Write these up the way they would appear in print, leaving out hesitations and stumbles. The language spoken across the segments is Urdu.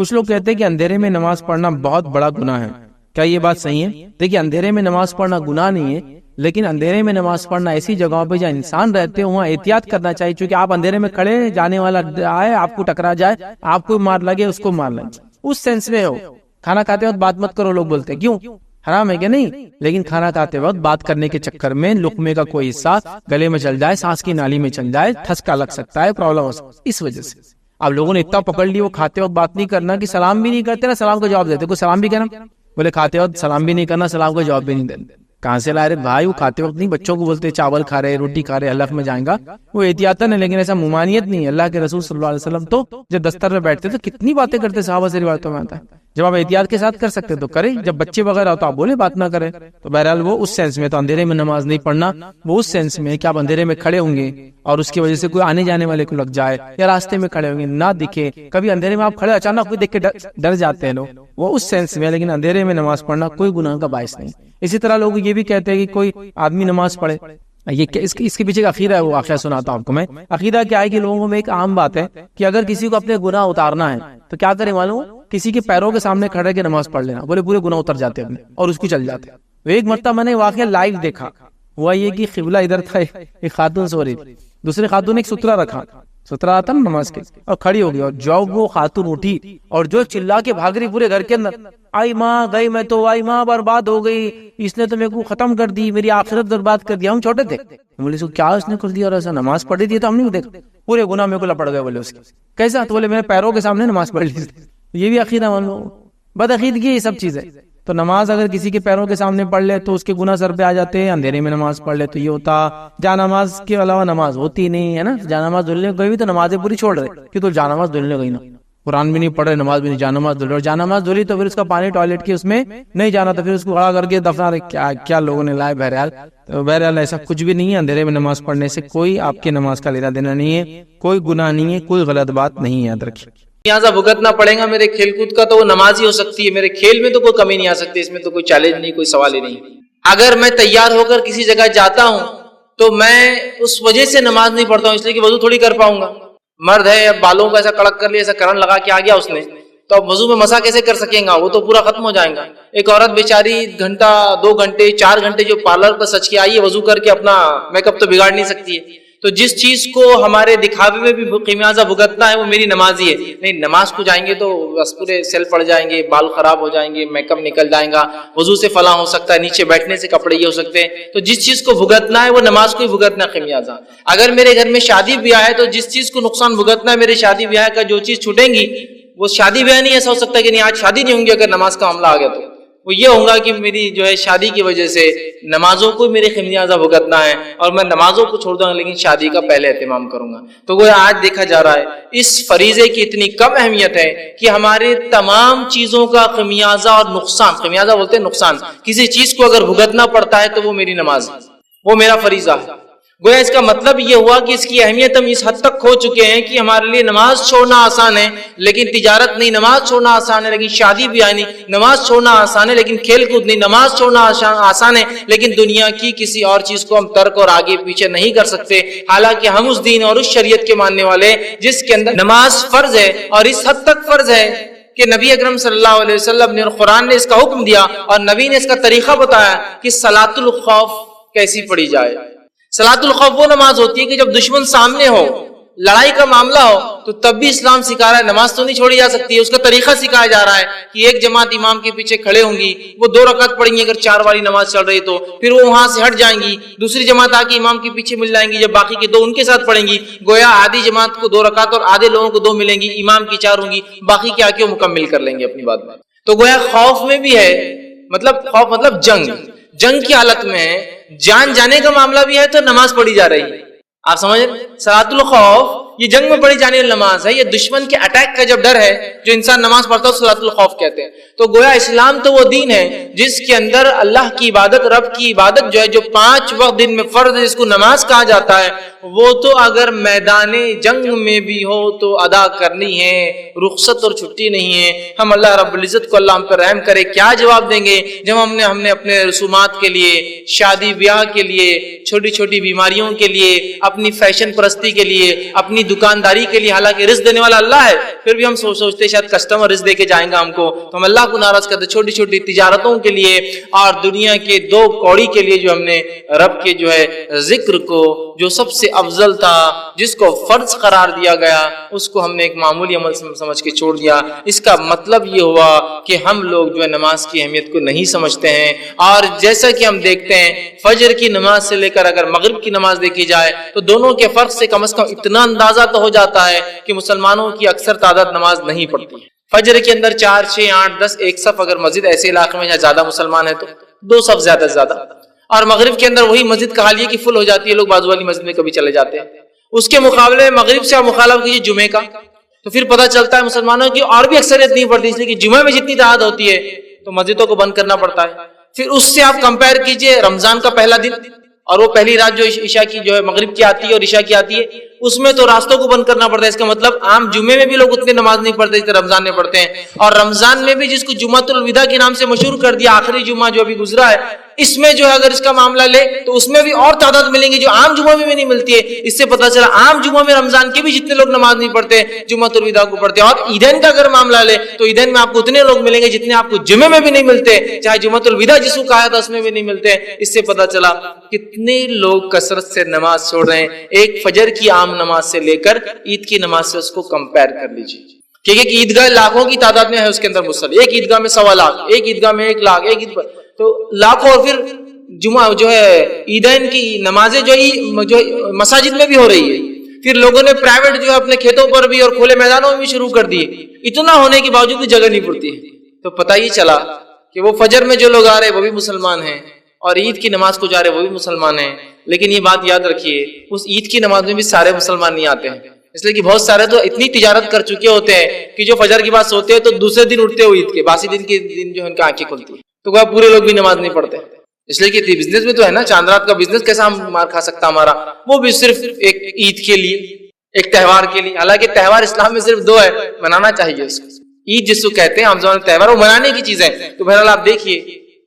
کچھ لوگ کہتے ہیں کہ اندھیرے میں نماز پڑھنا بہت بڑا گناہ ہے، کیا یہ بات صحیح ہے؟ دیکھیے اندھیرے میں نماز پڑھنا گناہ نہیں ہے، لیکن اندھیرے میں نماز پڑھنا ایسی جگہوں پہ جہاں انسان رہتے ہیں وہاں احتیاط کرنا چاہیے، چونکہ آپ اندھیرے میں کھڑے جانے والا آئے آپ کو ٹکرا جائے، آپ کو مار لگے اس کو مار لگے، اس سینس میں ہو۔ کھانا کھاتے وقت بات مت کرو، لوگ بولتے ہیں کیوں حرام ہے کیا؟ نہیں، لیکن کھانا کھاتے وقت بات کرنے کے چکر میں لقمے کا کوئی حصہ گلے میں چل جائے، سانس کی نالی میں چل جائے، ٹھسکا لگ سکتا ہے، پرابلم ہو سکتا ہے، اس وجہ سے اب لوگوں نے اتنا پکڑ لی وہ کھاتے وقت بات نہیں کرنا کہ سلام بھی نہیں کرتے نا سلام کا جواب دیتے، کوئی سلام بھی کرنا بولے کھاتے وقت سلام بھی نہیں کرنا، سلام کا جواب بھی نہیں دینا، کہاں سے لائے رہے بھائی؟ وہ کھاتے وقت نہیں، بچوں کو بولتے چاول کھا رہے روٹی کھا رہے حلق میں جائیں گا، وہ احتیاطاً ہے، لیکن ایسا ممانعت نہیں ہے۔ اللہ کے رسول صلی اللہ علیہ وسلم تو جب دستر میں بیٹھتے تو کتنی باتیں کرتے، صحابہ سے روایتوں میں آتا ہے، جب آپ احتیاط کے ساتھ کر سکتے تو کریں، جب بچے وغیرہ ہو تو آپ بولے بات نہ کریں۔ تو بہرحال وہ اس سینس میں تو اندھیرے میں نماز نہیں پڑھنا، وہ اس سینس میں کہ آپ اندھیرے میں کھڑے ہوں گے اور اس کی وجہ سے کوئی آنے جانے والے کو لگ جائے، یا راستے میں کھڑے ہوں گے نہ دکھے، کبھی اندھیرے میں آپ کھڑے اچانک کوئی دیکھ کے ڈر جاتے ہیں لوگ، وہ اس سینس میں، لیکن اندھیرے میں نماز پڑھنا کوئی گناہ کا باعث نہیں۔ اسی طرح لوگ یہ بھی کہتے ہیں کہ کوئی آدمی نماز پڑھے، یہ اس کے پیچھے کا عقیدہ ہے، وہ واقعہ سناتا ہوں آپ کو میں۔ عقیدہ کیا ہے کہ لوگوں میں ایک عام بات ہے کہ اگر کسی کو اپنے گناہ اتارنا ہے تو کیا کرے معلوم؟ کسی کے پیروں کے سامنے کھڑے کے نماز پڑھ لینا، بولے پورے گناہ اتر جاتے اپنے اور اس کو چل جاتے۔ ایک مرتبہ میں نے واقعہ لائیو دیکھا، ہوا یہ کہ قبلہ ادھر تھا، ایک خاتون سو رہی تھی، دوسرے خاتون نے ایک سترہ رکھا، سترہ آتا نا نماز کے، اور کھڑی ہو گئی، اور جب وہ خاتون اٹھی اور جو چلا کے بھاگ رہی پورے گھر کے اندر، آئی ماں گئی میں تو، آئی ماں برباد ہو گئی، اس نے تو میرے کو ختم کر دی، میری آخرت برباد کر دیا۔ ہم چھوٹے تھے، بولے سو کیا اس نے کر دیا، اور ایسا نماز پڑھی تھی تو ہم نہیں دیکھا، پورے گناہ میرے کو لپڑ گئے، بولے اس کی کیسا؟ تو بولے میں نے پیروں کے سامنے نماز پڑھ لی تھی۔ یہ بھی عقیدہ مان لو، بد عقیدگی یہ سب چیزیں۔ تو نماز اگر کسی کے پیروں کے سامنے پڑھ لے تو اس کے گناہ سر پہ آ جاتے ہیں، اندھیرے میں نماز پڑھ لے تو یہ ہوتا، جا نماز کے علاوہ نماز ہوتی نہیں ہے نا، جا نماز دھلنے گئی بھی تو نمازیں پوری چھوڑ رہے کہ تو جا نماز دھلنے گئی نا، قرآن بھی نہیں پڑھ رہے، نماز بھی نہیں، جا نماز دھل، اور جا نماز دھلی تو پھر اس کا پانی ٹوائلٹ کی اس میں نہیں جانا، تو پھر اس کو کھڑا کر کے دفنا رہے، کیا کیا لوگوں نے لائے۔ بہرحال ایسا کچھ بھی نہیں ہے، اندھیرے میں نماز پڑھنے سے کوئی آپ کی نماز کا لینا دینا نہیں ہے، کوئی گناہ نہیں ہے، کوئی غلط بات نہیں ہے، یاد رکھیے۔ لہٰذا بھگتنا پڑے گا میرے کھیل کود کا، تو وہ نماز ہی ہو سکتی ہے، میرے کھیل میں تو کوئی کمی نہیں آ سکتی، اس میں تو کوئی چیلنج نہیں، کوئی سوال ہی نہیں۔ اگر میں تیار ہو کر کسی جگہ جاتا ہوں تو میں اس وجہ سے نماز نہیں پڑھتا ہوں اس لیے کہ وضو تھوڑی کر پاؤں گا، مرد ہے اب بالوں کو ایسا کڑک کر لیا، ایسا کرن لگا کے آ گیا اس نے، تو اب وضو میں مسا کیسے کر سکیں گا، وہ تو پورا ختم ہو جائے گا۔ ایک عورت بیچاری گھنٹہ 2 گھنٹے 4 گھنٹے جو پارلر پر سچ کے آئی ہے، وضو کر کے اپنا میک اپ تو بگاڑ نہیں سکتی ہے۔ تو جس چیز کو ہمارے دکھاوے میں بھی خمیازہ بھگتنا ہے وہ میری نماز ہی ہے۔ نہیں، نماز کو جائیں گے تو بس پورے سیل پڑ جائیں گے، بال خراب ہو جائیں گے، میک اپ نکل جائیں گا، وضو سے فلاں ہو سکتا ہے، نیچے بیٹھنے سے کپڑے یہ ہو سکتے ہیں۔ تو جس چیز کو بھگتنا ہے وہ نماز کو ہی بھگتنا ہے خمیازہ۔ اگر میرے گھر میں شادی بیاہ ہے تو جس چیز کو نقصان بھگتنا ہے، میرے شادی بیاہ کا جو چیز چھوٹیں گی، وہ شادی بیاہ نہیں ایسا ہو سکتا کہ نہیں آج شادی نہیں ہوں گی اگر نماز کا معاملہ آ گیا، تو وہ یہ ہوگا کہ میری جو ہے شادی کی وجہ سے نمازوں کو میرے خمیازہ بھگتنا ہے، اور میں نمازوں کو چھوڑ دوں گا لیکن شادی کا پہلے اہتمام کروں گا۔ تو وہ آج دیکھا جا رہا ہے اس فریضے کی اتنی کم اہمیت ہے کہ ہمارے تمام چیزوں کا خمیازہ اور نقصان، خمیازہ بولتے ہیں نقصان، کسی چیز کو اگر بھگتنا پڑتا ہے تو وہ میری نماز ہے، وہ میرا فریضہ ہے۔ گویا اس کا مطلب یہ ہوا کہ اس کی اہمیت ہم اس حد تک کھو چکے ہیں کہ ہمارے لیے نماز چھوڑنا آسان ہے لیکن تجارت نہیں، نماز چھوڑنا آسان ہے لیکن شادی بیاہ نہیں، نماز چھوڑنا آسان ہے لیکن کھیل کود نہیں، نماز چھوڑنا آسان ہے لیکن دنیا کی کسی اور چیز کو ہم ترک اور آگے پیچھے نہیں کر سکتے، حالانکہ ہم اس دین اور اس شریعت کے ماننے والے جس کے اندر نماز فرض ہے، اور اس حد تک فرض ہے کہ نبی اکرم صلی اللہ علیہ وسلم نے اور قرآن نے اس کا حکم دیا اور نبی نے اس کا طریقہ بتایا کہ صلاۃ الخوف کیسی پڑھی جائے۔ صلاۃ الخوف وہ نماز ہوتی ہے کہ جب دشمن سامنے ہو، لڑائی کا معاملہ ہو، تو تب بھی اسلام سکھا رہا ہے نماز تو نہیں چھوڑی جا سکتی ہے، اس کا طریقہ سکھایا جا رہا ہے کہ ایک جماعت امام کے پیچھے کھڑے ہوں گی، وہ 2 رکعت پڑھیں گی اگر 4 والی نماز چل رہی تو، پھر وہ وہاں سے ہٹ جائیں گی، دوسری جماعت آ کے امام کے پیچھے مل جائیں گی، جب باقی کے 2 ان کے ساتھ پڑھیں گی، گویا آدھی جماعت کو 2 رکعت اور آدھے لوگوں کو 2 ملیں گی، امام کی 4 ہوں گی، باقی کے آ کے وہ مکمل کر لیں گے اپنی بات میں۔ تو گویا خوف میں بھی ہے، مطلب خوف مطلب جنگ کی حالت میں جان جانے کا معاملہ بھی ہے تو نماز پڑھی جا رہی ہے، آپ سمجھ رہے؟ صلاۃ الخوف یہ جنگ میں پڑھی جانے والی نماز ہے، یہ دشمن کے اٹیک کا جب ڈر ہے جو انسان نماز پڑھتا ہے صلاۃ الخوف کہتے ہیں۔ تو گویا اسلام تو وہ دین ہے جس کے اندر اللہ کی عبادت، رب کی عبادت جو ہے، جو 5 وقت دن میں فرض ہے جس کو نماز کہا جاتا ہے، وہ تو اگر میدان جنگ میں بھی ہو تو ادا کرنی ہے، رخصت اور چھٹی نہیں ہے۔ ہم اللہ رب العزت کو اللہ ہم پر رحم کرے کیا جواب دیں گے جب ہم نے اپنے رسومات کے لیے، شادی بیاہ کے لیے، چھوٹی چھوٹی بیماریوں کے لیے، اپنی فیشن پرستی کے لیے، اپنی دکانداری کے لیے، حالانکہ رزق دینے والا اللہ ہے، پھر بھی ہم سوچتے شاید کسٹمر رزق دے کے جائیں گا ہم کو، تو ہم اللہ کو ناراض کرتے. چھوٹی چھوٹی تجارتوں کے لیے اور دنیا کے 2 کوڑی کے لیے جو ہم نے رب کے جو ہے ذکر کو، جو سب سے افضل تھا، جس کو فرض قرار دیا گیا، اس کو ہم نے ایک معمولی عمل سمجھ کے چھوڑ دیا. اس کا مطلب یہ ہوا کہ ہم لوگ جو ہے نماز کی اہمیت کو نہیں سمجھتے ہیں. اور جیسا کہ ہم دیکھتے ہیں فجر کی نماز سے لے کر اگر مغرب کی نماز دیکھی جائے تو دونوں کے فرق سے کم از کم اتنا اندازہ تو ہو جاتا ہے کہ مسلمانوں کی اکثر تعداد نماز نہیں پڑھتی ہے. فجر کے اندر 4 6 8 10 ایک صف، اگر مسجد ایسے علاقے میں جہاں زیادہ مسلمان ہیں تو 2 صف زیادہ سے زیادہ. اور مغرب کے اندر وہی مسجد کا حال یہ کہ فل ہو جاتی ہے، لوگ بازو والی مسجد میں کبھی چلے جاتے ہیں. اس کے مقابلے میں مغرب سے آپ مخالف کیجیے جمعے کا، تو پھر پتہ چلتا ہے مسلمانوں کی اور بھی اکثریت نہیں پڑتی، اس لیے کہ جمعے میں جتنی تعداد ہوتی ہے تو مسجدوں کو بند کرنا پڑتا ہے. پھر اس سے آپ کمپیئر کیجئے رمضان کا پہلا دن اور وہ پہلی رات جو عشاء کی جو ہے مغرب کی آتی ہے اور عشاء کی آتی ہے، اس میں تو راستوں کو بند کرنا پڑتا ہے. اس کا مطلب عام جمعے میں بھی لوگ اتنی نماز نہیں پڑھتے جتنے رمضان میں پڑھتے ہیں. اور رمضان میں بھی جس کو جمعۃ الوداع کے نام سے مشہور کر دیا، آخری جمعہ جو ابھی گزرا ہے، اس میں جو ہے اگر اس کا معاملہ لے تو اس میں بھی اور تعداد ملیں گی جو عام جمعہ میں بھی نہیں ملتی ہے. اس سے پتہ چلا عام جمعہ میں رمضان کے بھی جتنے لوگ نماز نہیں پڑھتے جمعۃ الوداع کو پڑھتے ہیں. اور عیدین کا اگر معاملہ لے تو عیدین میں آپ کو اتنے لوگ ملیں گے جتنے آپ کو جمعے میں بھی نہیں ملتے، چاہے جمعۃ الوداع جس کو کہا تھا اس میں بھی نہیں ملتے. اس سے پتہ چلا کتنے لوگ کثرت سے نماز چھوڑ رہے ہیں. ایک فجر کی عام نماز سے لے کر عید کی نماز سے اس کو کمپیئر کر لیجیے، کیونکہ ایک عیدگاہ لاکھوں کی تعداد میں ہے، اس کے اندر مصلی ایک عیدگاہ میں 1.25 لاکھ، ایک عیدگاہ میں 1 لاکھ، ایک عید پر تو لاکھوں. اور پھر جمعہ جو ہے عیدین کی نمازیں جو مساجد میں بھی ہو رہی ہے، پھر لوگوں نے پرائیویٹ جو ہے اپنے کھیتوں پر بھی اور کھلے میدانوں میں بھی شروع کر دیے. اتنا ہونے کے باوجود بھی جگہ نہیں پڑتی ہے. تو پتہ ہی چلا کہ وہ فجر میں جو لوگ آ رہے وہ بھی مسلمان ہیں اور عید کی نماز کو جا رہے وہ بھی مسلمان ہیں. لیکن یہ بات یاد رکھیے اس عید کی نماز میں بھی سارے مسلمان نہیں آتے ہیں، اس لیے کہ بہت سارے تو اتنی تجارت کر چکے ہوتے ہیں کہ جو فجر کے بعد سوتے ہیں تو دوسرے دن اٹھتے ہوئے عید کے باسی دن کے دن جو ان کی آنکھیں کھلتی ہیں، تو وہ پورے لوگ بھی نماز نہیں پڑھتے. اس لیے کہ بزنس میں تو ہے نا، چاند رات کا بزنس کیسا ہم مار کھا سکتا ہمارا، وہ بھی صرف ایک عید کے لیے، ایک تہوار کے لیے. حالانکہ تہوار اسلام میں صرف 2 ہے، منانا چاہیے اس کو. عید جس کو کہتے ہیں عام زبان میں تہوار، وہ منانے کی چیز ہے. تو بہرحال آپ دیکھیے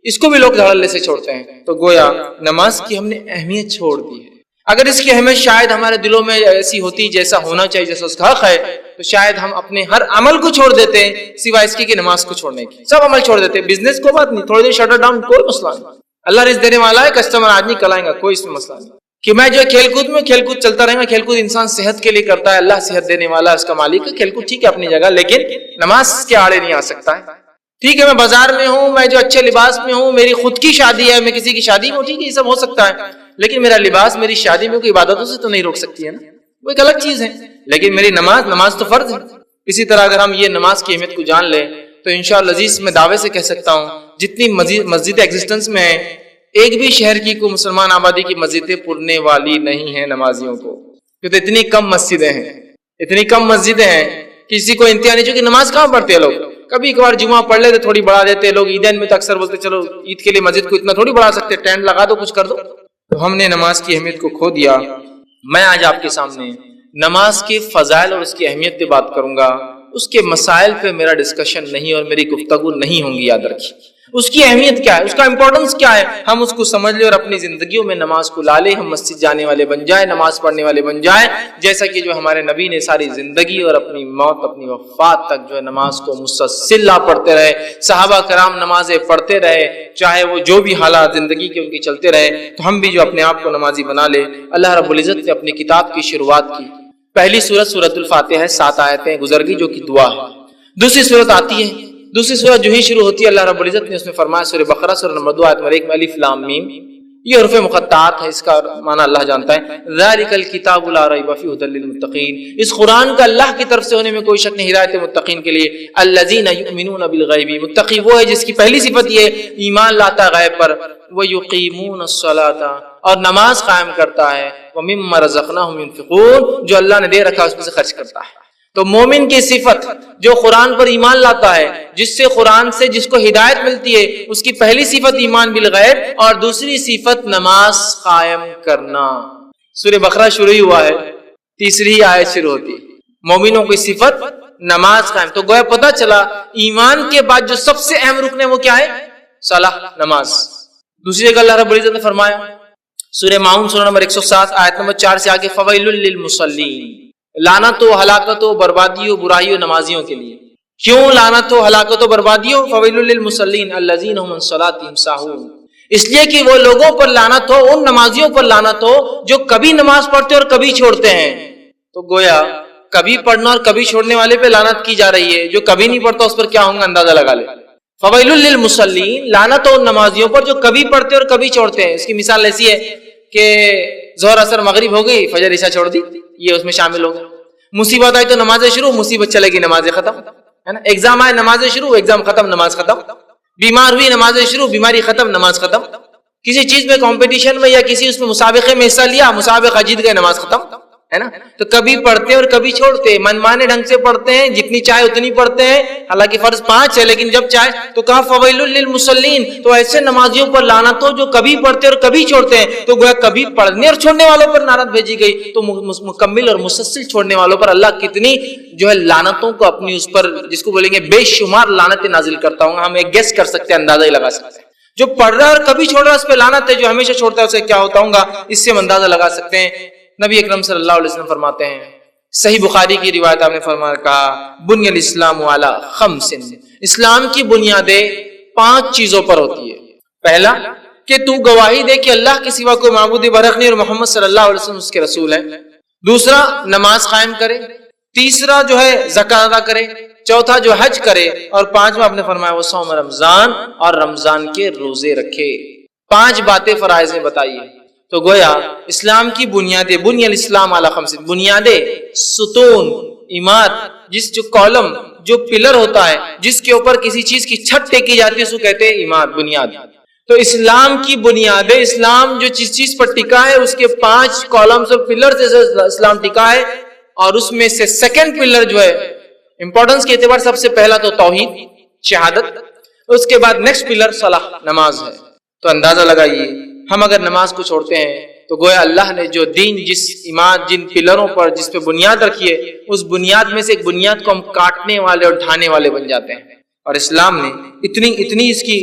اس کو بھی لوگ دھڑلے سے چھوڑتے ہیں. تو گویا نماز کی ہم نے اہمیت چھوڑ دی ہے. اگر اس کی اہمیت شاید ہمارے دلوں میں ایسی ہوتی جیسا ہونا چاہیے، جیسا اس کا حق ہے، تو شاید ہم اپنے ہر عمل کو چھوڑ دیتے ہیں سوائے اس کی کہ نماز کو چھوڑنے کی. سب عمل چھوڑ دیتے ہیں. بزنس کو بات نہیں، تھوڑی دیر شٹر ڈاؤن، کوئی مسئلہ نہیں. اللہ رزق دینے والا ہے، کسٹمر آج نہیں کل آئیں گا، کوئی اس میں مسئلہ نہیں. کہ میں جو کھیل کود چلتا رہے گا. کھیل کود انسان صحت کے لیے کرتا ہے، اللہ صحت دینے والا ہے، اس کا مالک ہے. کھیل کود ٹھیک ہے اپنی جگہ، لیکن نماز کے آڑے نہیں آ سکتا ہے. ٹھیک ہے میں بازار میں ہوں، میں جو اچھے لباس میں ہوں، میری خود کی شادی ہے، میں کسی کی شادی میں ہوں، ٹھیک ہے یہ سب ہو سکتا ہے، لیکن میرا لباس میری شادی میں کوئی عبادتوں سے تو نہیں روک سکتی ہے نا، وہ ایک الگ چیز ہے. لیکن میری نماز تو فرض ہے. اسی طرح اگر ہم یہ نماز کی اہمیت کو جان لیں تو انشاءاللہ عزیز میں دعوے سے کہہ سکتا ہوں جتنی مسجد ایگزسٹنس میں ہے، ایک بھی شہر کی کوئی مسلمان آبادی کی مسجدیں پرنے والی نہیں ہیں نمازیوں کو. کیونکہ اتنی کم مسجدیں ہیں کسی کو انتہا نہیں. چونکہ نماز کہاں پڑھتے ہیں لوگ، کبھی کبھار جمعہ پڑھ لیتے، تھوڑی بڑھا دیتے لوگ. عیدین میں تو اکثر بولتے چلو عید کے لیے مسجد کو اتنا تھوڑی بڑھا سکتے، ٹینٹ لگا دو، کچھ کر دو. تو ہم نے نماز کی اہمیت کو کھو دیا. میں آج آپ کے سامنے نماز کے فضائل اور اس کی اہمیت پہ بات کروں گا. اس کے مسائل پہ میرا ڈسکشن نہیں اور میری گفتگو نہیں ہوں گی. یاد رکھیے اس کی اہمیت کیا ہے، اس کا امپورٹنس کیا ہے، ہم اس کو سمجھ لیں اور اپنی زندگیوں میں نماز کو لا لیں. ہم مسجد جانے والے بن جائیں، نماز پڑھنے والے بن جائیں، جیسا کہ جو ہمارے نبی نے ساری زندگی اور اپنی موت، اپنی وفات تک جو ہے نماز کو مسلسل پڑھتے رہے. صحابہ کرام نمازیں پڑھتے رہے، چاہے وہ جو بھی حالات زندگی کے ان کی چلتے رہے. تو ہم بھی جو اپنے آپ کو نمازی بنا لے. اللہ رب العزت نے اپنی کتاب کی شروعات کی. پہلی سورت الفاتحہ ہے، 7 آیتیں گزر گئی جو کہ دعا ہے. دوسری سورت آتی ہے، دوسری سورت جو ہی شروع ہوتی ہے اللہ رب العزت نے اس میں فرمایا، سورہ بقرہ سورہ نمبر 2 آیت نمبر 1 میں الف لام میم، یہ حروف مقطعات ہے، اس کا معنی اللہ جانتا ہے. ذالک الکتاب لا ریب فیہ ھدی للمتقین، اس قرآن کا اللہ کی طرف سے ہونے میں کوئی شک نہیں، ہدایت متقین کے لیے. الذین یؤمنون بالغیب، متقی وہ ہے جس کی پہلی صفت یہ ہے ایمان لاتا غیب پر. ویقیمون الصلاۃ، اور نماز قائم کرتا ہے. ومما رزقناہم ينفقون، جو اللہ نے دے رکھا اس میں سے خرچ کرتا ہے. تو مومن کی صفت جو قرآن پر ایمان لاتا ہے، جس سے قرآن سے جس کو ہدایت ملتی ہے، اس کی پہلی صفت ایمان بالغیب اور دوسری صفت نماز قائم کرنا. سورہ بقرہ شروع ہوا ہے، تیسری آیت شروع ہوتی ہے، مومنوں کی صفت نماز قائم. تو گویا پتہ چلا ایمان کے بعد جو سب سے اہم رکن ہے وہ کیا ہے؟ صلاح، نماز. دوسری جگہ اللہ رب العزت نے فرمایا سورہ ماؤن سورہ نمبر 107 آیت نمبر 4 سے آگے، فویل للمصلین، لعنت و ہلاکت و بربادی و برائی و نمازیوں کے لیے. کیوں لعنت و ہلاکت و بربادی ہو؟ فویل للمصلین الذین هم عن صلاتهم ساہون. اس لیے کہ وہ لوگوں پر لعنت ہو، ان نمازیوں پر لعنت ہو جو کبھی نماز پڑھتے اور کبھی چھوڑتے ہیں. تو گویا کبھی پڑھنا اور کبھی چھوڑنے والے پہ لعنت کی جا رہی ہے، جو کبھی نہیں پڑھتا اس پر کیا ہوں گا اندازہ لگا لے. فویل للمصلین، لعنت ہو ان نمازیوں پر جو کبھی پڑھتے اور کبھی چھوڑتے ہیں. اس کی مثال ایسی ہے کہ ظہر اثر مغرب ہو گئی، فجر عشاء چھوڑ دی، یہ اس میں شامل ہو گیا. مصیبت آئی تو نمازیں شروع، مصیبت چلے گی نمازیں ختم، ہے نا. ایگزام آئے نمازیں شروع، ایگزام ختم نماز ختم. بیمار ہوئی نمازیں شروع، بیماری ختم نماز ختم. کسی چیز میں کمپٹیشن میں یا کسی اس میں مسابقے میں حصہ لیا، مسابقہ جیت گئے، نماز ختم، ہے نا. تو کبھی پڑھتے اور کبھی چھوڑتے، منمانے ڈھنگ سے پڑھتے ہیں، جتنی چاہے اتنی پڑھتے ہیں، حالانکہ فرض 5 ہے لیکن جب چاہے. تو کہا فویل للمصلین، تو ایسے نمازیوں پر لعنت ہو جو کبھی پڑھتے اور کبھی چھوڑتے ہیں. تو گویا کبھی پڑھنے اور چھوڑنے والوں پر لعنت بھیجی گئی، تو مکمل اور مسلسل چھوڑنے والوں پر اللہ کتنی جو ہے لعنتوں کو اپنی اس پر، جس کو بولیں گے بے شمار لعنتیں نازل کرتا ہوں. ہم ایک گیس کر سکتے ہیں، اندازہ ہی لگا سکتے ہیں. جو پڑھ رہا ہے اور کبھی چھوڑ رہا ہے اس پہ لعنت ہے، جو ہمیشہ چھوڑتا ہے اسے کیا ہوتا ہوں گا، اس سے ہم اندازہ لگا سکتے ہیں. نبی اکرم صلی اللہ علیہ وسلم فرماتے ہیں، صحیح بخاری کی روایت، آپ نے فرمایا کہا بنی الاسلام علی 5، اسلام کی بنیادیں 5 چیزوں پر ہوتی ہے. پہلا کہ تو گواہی دے کہ اللہ کے سوا کوئی معبود برحق نہیں اور محمد صلی اللہ علیہ وسلم اس کے رسول ہیں. دوسرا نماز قائم کرے. تیسرا جو ہے زکات ادا کرے. چوتھا جو حج کرے. اور 5واں آپ نے فرمایا وہ صوم رمضان اور رمضان کے روزے رکھے. 5 باتیں فرائض میں بتائیے. تو گویا اسلام کی بنیادیں، بنی الاسلام علی 5، بنیادیں، ستون، عماد، جو کالم، جو پلر ہوتا ہے جس کے اوپر کسی چیز کی چھت ٹیکی جاتی ہے اس کو کہتے ہیں عماد، بنیاد. تو اسلام کی بنیادیں، اسلام جو جس چیز پر ٹکا ہے اس کے 5 کالمز اور پلر سے اسلام ٹکا ہے. اور اس میں سے سیکنڈ پلر جو ہے امپورٹنس کے اعتبار سب سے پہلا تو توحید، شہادت. اس کے بعد نیکسٹ پلر صلاح، نماز ہے. تو اندازہ لگائیے ہم اگر نماز کو چھوڑتے ہیں تو گویا اللہ نے جو دین، جس عماد، جن پلروں پر جس پہ بنیاد رکھی ہے، اس بنیاد میں سے ایک بنیاد کو ہم کاٹنے والے اور ڈھانے والے بن جاتے ہیں. اور اسلام نے اتنی اس کی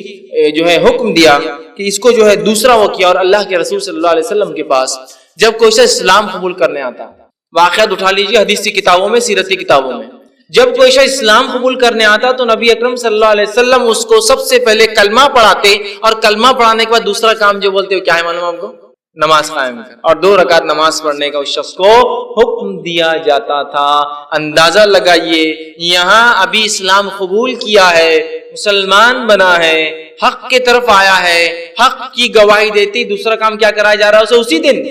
جو ہے حکم دیا کہ اس کو جو ہے دوسرا وہ کیا. اور اللہ کے رسول صلی اللہ علیہ وسلم کے پاس جب کوئی شخص اسلام قبول کرنے آتا، واقعات اٹھا لیجیے حدیث کی کتابوں میں، سیرت کی کتابوں میں، جب کوئی شخص اسلام قبول کرنے آتا تو نبی اکرم صلی اللہ علیہ وسلم اس کو سب سے پہلے کلمہ پڑھاتے، اور کلمہ پڑھانے کے بعد دوسرا کام جو بولتے ہو کیا ہے معلوم آپ کو؟ نماز قائم کر. اور 2 رکعت نماز پڑھنے کا اس شخص کو حکم دیا جاتا تھا. اندازہ لگائیے یہاں ابھی اسلام قبول کیا ہے، مسلمان بنا ہے، حق کی طرف آیا ہے، حق کی گواہی دیتی، دوسرا کام کیا کرایا جا رہا ہے اسے؟ اسی دن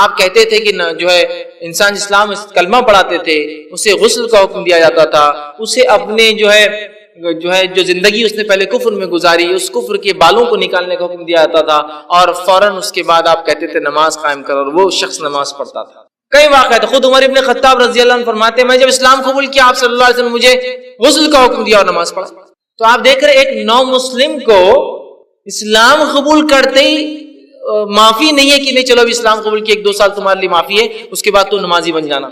آپ کہتے تھے کہ جو ہے انسان اسلام کلمہ پڑھاتے تھے، اسے غسل کا حکم دیا جاتا تھا، اسے اپنے جو زندگی اس نے پہلے کفر میں گزاری اس کفر کے بالوں کو نکالنے کا حکم دیا جاتا تھا، اور فوراً اس کے بعد آپ کہتے تھے نماز قائم کرو، اور وہ شخص نماز پڑھتا تھا. کئی واقعات، خود عمر ابن خطاب رضی اللہ عنہ فرماتے ہیں میں جب اسلام قبول کیا آپ صلی اللہ علیہ وسلم مجھے غسل کا حکم دیا اور نماز پڑھا. تو آپ دیکھ رہے ایک نو مسلم کو اسلام قبول کرتے ہی معافی نہیں ہے کہ نہیں چلو ابھی اسلام قبول کی 1-2 سال تمہارے لیے معافی ہے، اس کے بعد تو نمازی بن جانا.